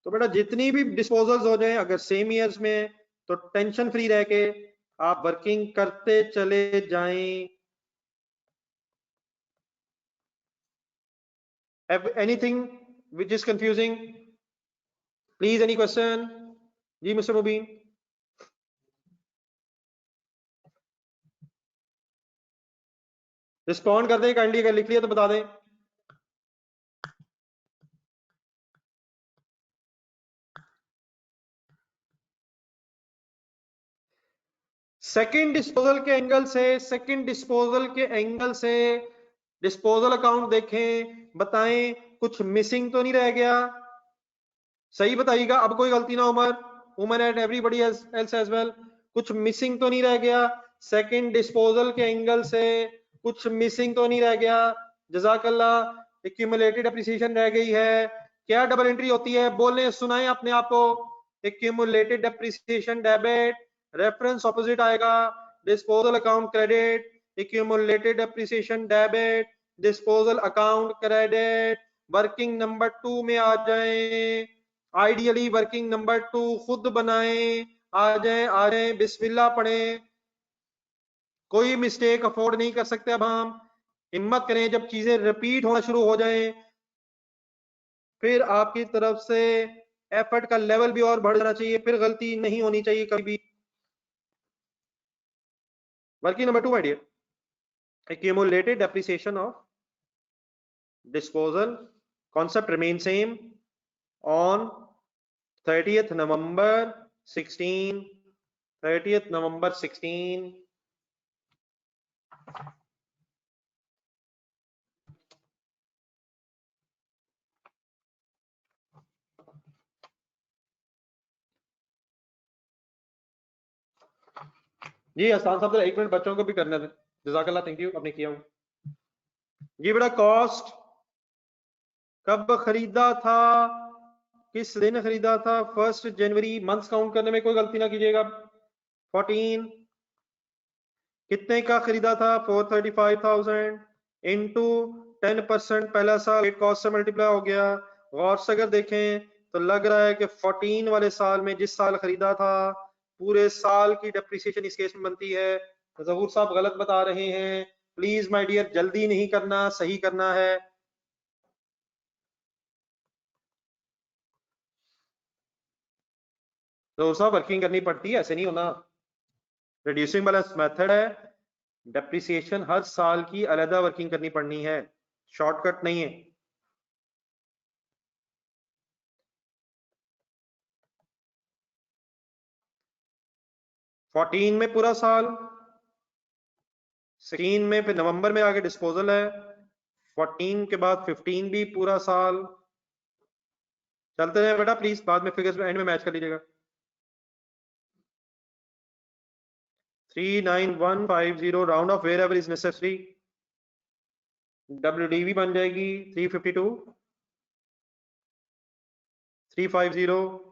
तो बेटा जितनी भी डिस्पोजल्स हो जाए अगर सेम ईयर्स में, तो टेंशन फ्री रह के आप वर्किंग करते चले जाएं। Anything which is confusing, please, any question? जी मिस्टर मुबीन। रिस्पॉन्ड कर दें काइंडली, अगर लिख लिया तो बता दें। सेकंड डिस्पोजल के एंगल से डिस्पोजल अकाउंट देखें, बताएं कुछ मिसिंग तो नहीं रह गया? सही बताइएगा, अब कोई गलती ना Umar and everybody else as well, कुछ मिसिंग तो नहीं रह गया? सेकंड डिस्पोजल के एंगल से कुछ मिसिंग तो नहीं रह गया? जजाकल्लाह। एक्यूमुलेटेड एप्रिसिएशन रह गई है, क्या डबल एंट्री होती है, बोले, सुनाए अपने आप को। Accumulated depreciation debit, reference opposite आएगा, disposal account credit, accumulated depreciation debit, disposal account credit. Working number 2 में आ जाए, आइडियली वर्किंग नंबर 2 खुद बनाएं, आ जाएं बिस्मिल्लाह पढ़ें, कोई मिस्टेक अफोर्ड नहीं कर सकते। अब हम हिम्मत करें, जब चीजें रिपीट होना शुरू हो जाएं फिर आपकी तरफ से एफर्ट का लेवल भी और बढ़ जाना चाहिए, फिर गलती नहीं होनी चाहिए कभी भी। Working number 2 my dear, accumulated depreciation of disposal concept remains same on 30th November 16, 30th November 16। जी आसान साहब, 1 मिनट बच्चों को भी करने दें। जज़ाकल्लाह, थैंक यू, आपने किया हूं। जी बेटा, कॉस्ट कब खरीदा था, किस दिन खरीदा था? 1 जनवरी। मंथ्स काउंट करने में कोई गलती ना कीजिएगा। 14 कितने का खरीदा था? 435,000 इंटू 10% पहला साल 8 कॉस्ट से मल्टीप्लाई हो गया। गौर से अगर देखें तो लग रहा है कि 14 वाले साल में जिस साल खरीदा था पूरे साल की डेप्रिसिएशन इस केस में बनती है। तो ज़हूर साहब गलत बता रहे हैं, प्लीज माय डियर जल्दी नहीं करना, सही करना है। ज़हूर साहब वर्किंग करनी पड़ती है, ऐसे नहीं होना। रिड्यूसिंग बैलेंस मेथड है, डेप्रिसिएशन हर साल की अलग वर्किंग करनी पड़नी है, शॉर्टकट नहीं है। 14 में पूरा साल, 16 में फिर नवंबर में आगे डिस्पोजल है, 14 के बाद 15 भी पूरा साल। चलते रहे बेटा प्लीज, बाद में फिगर्स एंड में मैच कर लीजिएगा। 39150 round off wherever is necessary. WDV बन जाएगी 352 350।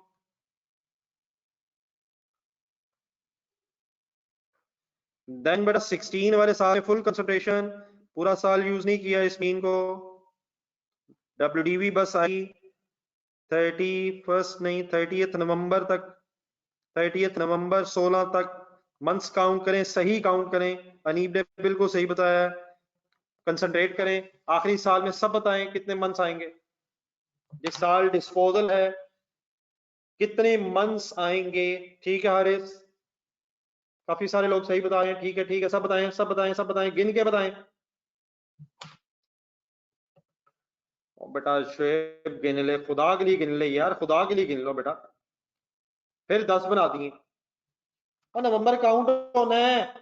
देन बेटा 16 वाले साल में फुल कंसंट्रेशन, पूरा साल यूज नहीं किया इस मीन को। WDV बस आई 31 नहीं 30th नवंबर तक, 30th नवंबर 16 तक। मंथ्स काउंट करें, सही काउंट करें, अनीब ने बिल्कुल सही बताया है। कंसंट्रेट करें, आखिरी साल में सब बताएं कितने मंथ्स आएंगे। जिस साल डिस्पोजल है कितने मंथ्स आएंगे? ठीक है हारिस, काफी सारे लोग सही बता रहे हैं। ठीक है ठीक है, सब बताएं सब बताएं सब बताएं, गिन के बताएं। और बेटा शुएब गिन ले, खुदा के लिए गिन ले यार, खुदा के लिए गिन लो बेटा। फिर 10 बना दिए और नवंबर काउंट होना है।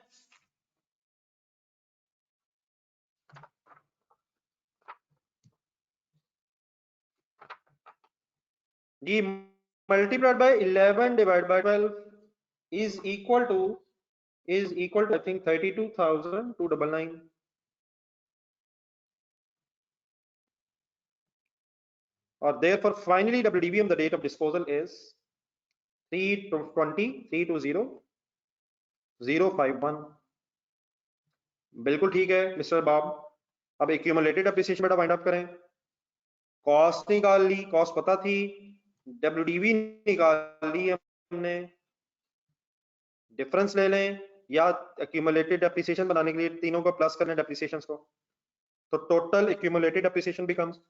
जी multiplied by 11 divide by 12 is equal to I think 32,299। और therefore finally WDV on the date of disposal is 320,051। बिल्कुल ठीक है मिस्टर बाब। अब एक्यूमुलेटेड एप्रिसिएशन बेटा फाइंड आउट करें। कॉस्ट निकाल ली, कॉस्ट पता थी। WDV निकाल ली हमने, डिफरेंस ले लें या एक्यूमुलेटेड एप्रिसिएशन बनाने के लिए तीनों को प्लस करने डेप्रिसिएशंस को, तो total accumulated appreciation becomes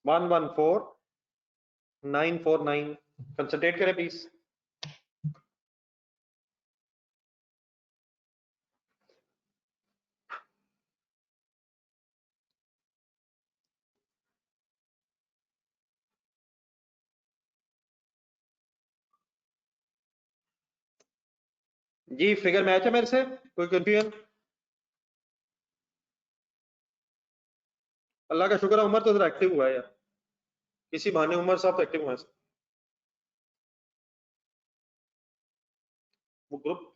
114,949। Concentrate करें प्लीज। जी फिगर मैच है मेरे से, कोई कंफ्यूजन? अल्लाह का शुक्र है उमर तो एक्टिव हुआ है यार, किसी बहाने उमर साहब तो एक्टिव हुए हैं। वो ग्रुप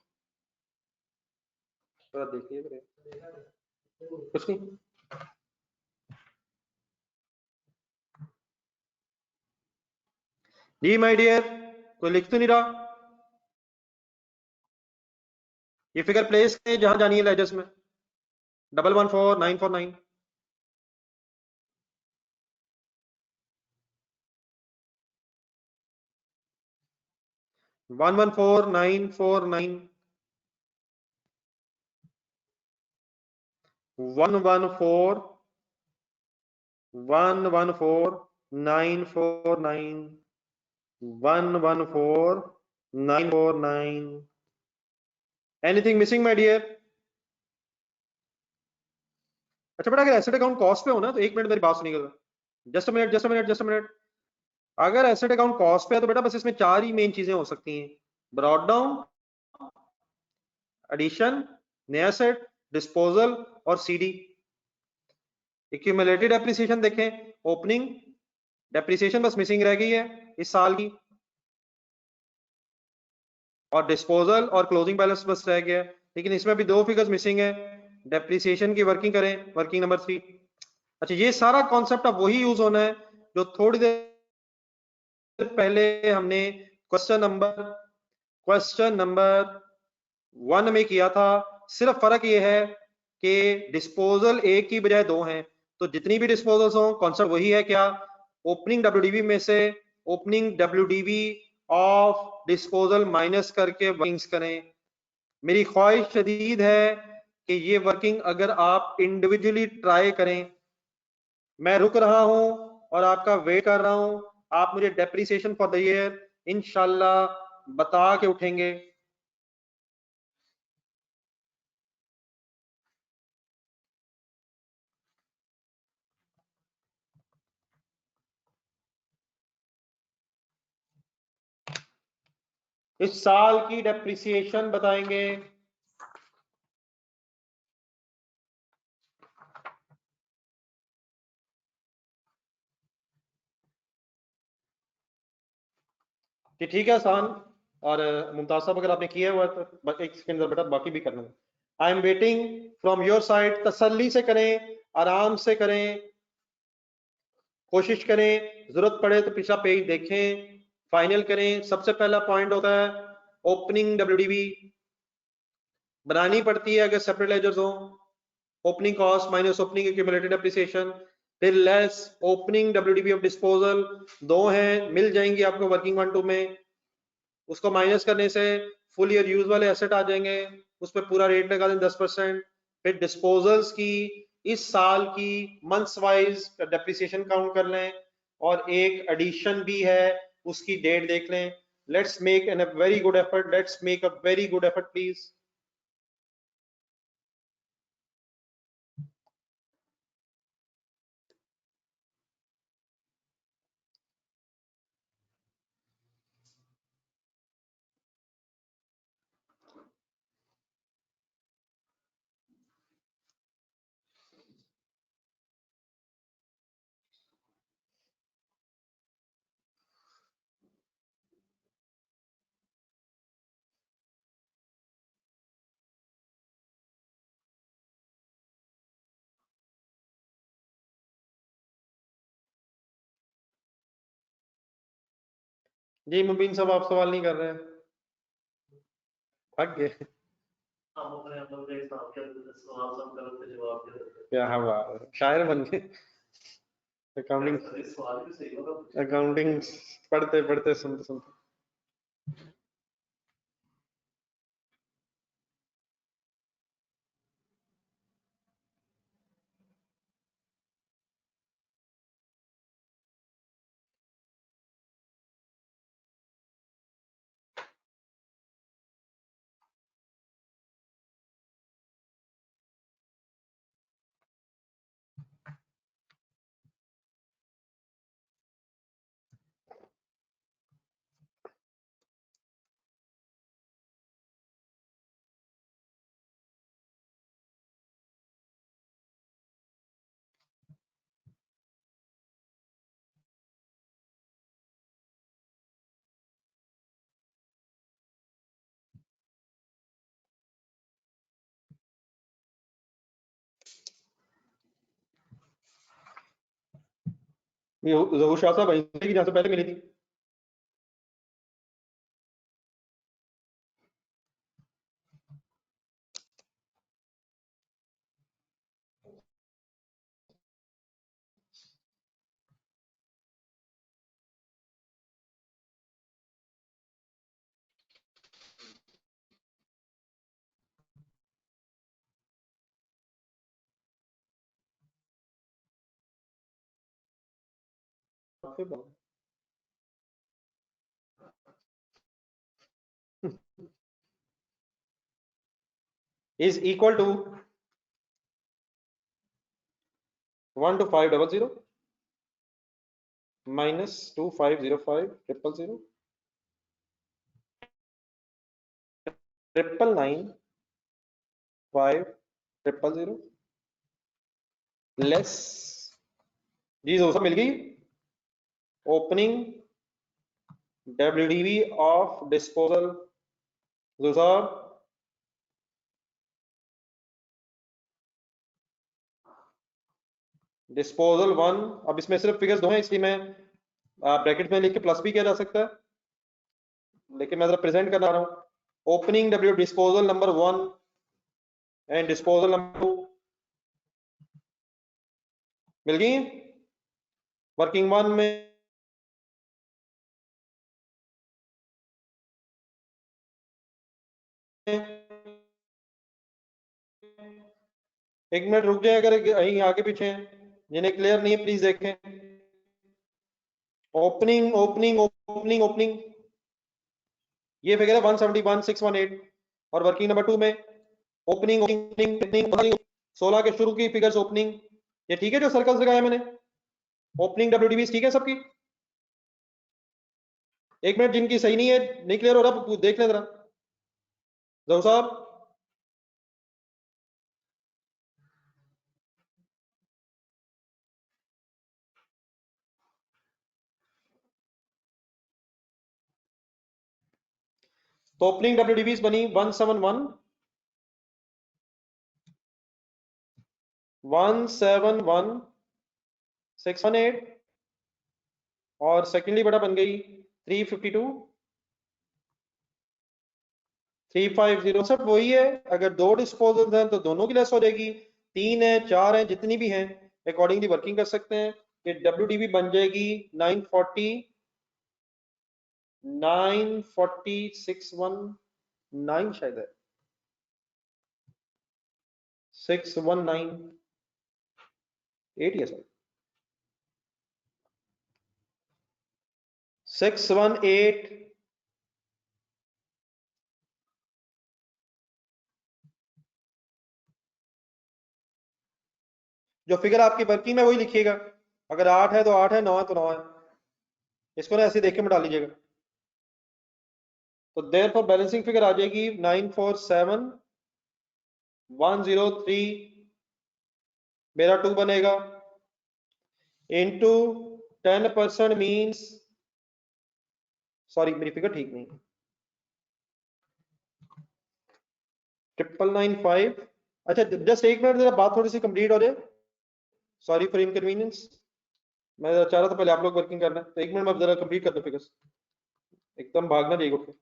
थोड़ा देखिए कुछ नहीं। जी माय डियर, कोई लिख तो नहीं रहा? ये फिगर प्लेस जहां जानी है लेजर्स में, 114,949। 114949, 114949, 114949. Anything missing, my dear? अच्छा बेटा, अगर एसेट अकाउंट कॉस्ट पे हो ना तो 1 मिनट मेरी बात सुनिएगा। Just minute, just minute, just minute. अगर एसेट अकाउंट कॉस्ट पे है तो बेटा बस इसमें 4 ही मेन चीजें हो सकती हैं: ब्रॉड डाउन, एडिशन, नया सेट, डिस्पोजल और सीडी। एक्यूमुलेटेड डेप्रिसिएशन देखें, ओपनिंग डेप्रिसिएशन बस मिसिंग रह गई है इस साल की, और डिस्पोजल और क्लोजिंग बैलेंस बस रह गया है। लेकिन इसमें भी 2 फिगर्स मिसिंग है। डेप्रिसिएशन की वर्किंग करें, वर्किंग नंबर 3। अच्छा, ये सारा कॉन्सेप्ट अब वही यूज होना है जो थोड़ी देर पहले हमने क्वेश्चन नंबर 1 में किया था। सिर्फ फर्क ये है कि डिस्पोजल एक की बजाय 2 हैं। तो जितनी भी डिस्पोजल्स हो, कॉन्सेप्ट वही है। क्या? ओपनिंग डब्ल्यूडीबी में से opening WDB of disposal minus करके वर्किंग्स करें। मेरी ख्वाहिश शदीद है कि ये वर्किंग अगर आप इंडिविजुअली ट्राई करें। मैं रुक रहा हूं और आपका वेट कर रहा हूं। आप मुझे डेप्रिसिएशन फॉर द ईयर इंशाल्लाह बता के उठेंगे। इस साल की डेप्रिसिएशन बताएंगे। कि ठीक है, आसान। और मुमताज साहब, अगर आपने किया हुआ है तो एक सेकंड बेटा, बाकी भी करना है। आई am waiting from your side. तसल्ली से करें, आराम से करें, कोशिश करें। जरूरत पड़े तो पिछला पेज देखें, फाइनल करें। सबसे पहला पॉइंट होता है ओपनिंग डब्ल्यूडीबी बनानी पड़ती है अगर सेपरेट लेजर्स हो। Opening cost minus opening accumulated appreciation, फिर less opening WDB of disposal. 2 हैं, मिल जाएंगी आपको वर्किंग 1 2 में। उसको माइनस करने से फुल ईयर यूज वाले एसेट आ जाएंगे, उस पर पूरा रेट लगा दें 10%। फिर डिस्पोजल्स की इस साल की मंथ्स वाइज डेप्रिसिएशन काउंट कर लें, और एक एडिशन भी है, उसकी डेट देख लें। Let's make an very good effort, let's make a very good effort please. जी मुबीन साहब, आप सवाल नहीं कर रहे हैं, भाग गए। क्या हुआ, शायर बन गए। अकाउंटिंग अकाउंटिंग पढ़ते पढ़ते सुनते सुनते। ये जहूर शाह साहब वहीं से की जहाँ से पहले मिली थी। is equal to 12500 minus 2505 000 999 less जी दोस्तों मिल गई opening WDV of disposal disposal 1। अब इसमें सिर्फ फिगर्स दो हैं इसलिए मैं ब्रैकेट में लिख के प्लस भी किया जा सकता है, लेकिन मैं जरा प्रेजेंट करना रहा हूं। Opening W disposal number 1 and disposal number 2 मिल गई। वर्किंग 1 में एक मिनट रुक जाए, अगर कहीं आगे पीछे हैं जिन्हें क्लियर नहीं है प्लीज देखें। ओपनिंग ओपनिंग ओपनिंग ओपनिंग ये फिगर है 171,618 और वर्किंग नंबर 2 में ओपनिंग ओपनिंग ओपनिंग 16 के शुरू की फिगर्स ओपनिंग। ये ठीक है जो सर्कल्स लगाए मैंने ओपनिंग WDV ठीक है सबकी। एक मिनट जिनकी सही नहीं है नहीं क्लियर हो रहा देख लें जरा जहूर साहब। तो ओपनिंग WDV बनी 171,618 और सेकेंडली बड़ा बन गई 352,350। सब वही है, अगर दो डिस्पोजल हैं तो दोनों की लेस हो जाएगी, 3 है 4 है जितनी भी हैं अकॉर्डिंगली वर्किंग कर सकते हैं। कि WDV बन जाएगी 940,619 शायद है 619 सर 618 जो फिगर आपकी वर्किंग में वही लिखिएगा। अगर 8 है तो 8 है, 9 है तो 9 है, इसको ना ऐसे देख के में डाल लीजिएगा। तो देयरफॉर बैलेंसिंग फिगर आ जाएगी 947,103 मेरा 2 बनेगा इनटू 10% मींस सॉरी मेरी फिगर ठीक नहीं 999.5। अच्छा जस्ट एक मिनट जरा बात थोड़ी सी कंप्लीट हो जाए, सॉरी फॉर इनकन्वीनियंस। मैं चाह रहा था पहले आप लोग वर्किंग करना, तो एक मिनट में जरा कंप्लीट कर दो फिगर्स, एकदम भागना चाहिए उठ के।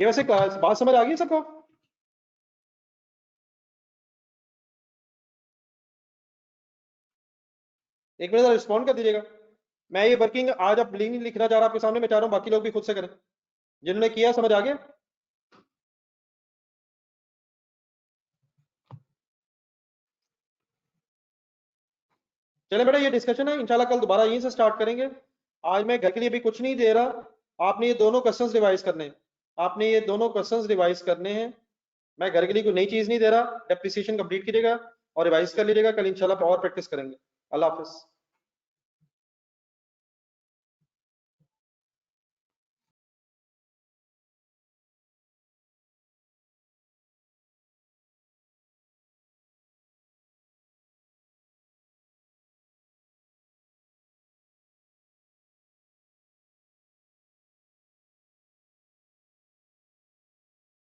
ये वैसे बात समझ आ गई सबको? एक मिनट रिस्पॉन्ड कर दीजिएगा। मैं ये वर्किंग आज अब लिंक लिखना चाह रहा आपके सामने, मैं चाह रहा हूँ बाकी लोग भी खुद से करें जिन्होंने किया। समझ आ गया? चले बेटा ये डिस्कशन है इंशाल्लाह कल दोबारा यहीं से स्टार्ट करेंगे। आज मैं घर के लिए भी कुछ नहीं दे रहा, आपने ये दोनों क्वेश्चंस रिवाइज करने हैं, आपने ये दोनों क्वेश्चंस रिवाइज करने हैं। मैं घर के लिए कोई नई चीज नहीं दे रहा, डेप्रिसिएशन कंप्लीट कीजिएगा और रिवाइज कर लीजिएगा, कल इंशाल्लाह और प्रैक्टिस करेंगे। अल्लाह हाफिज।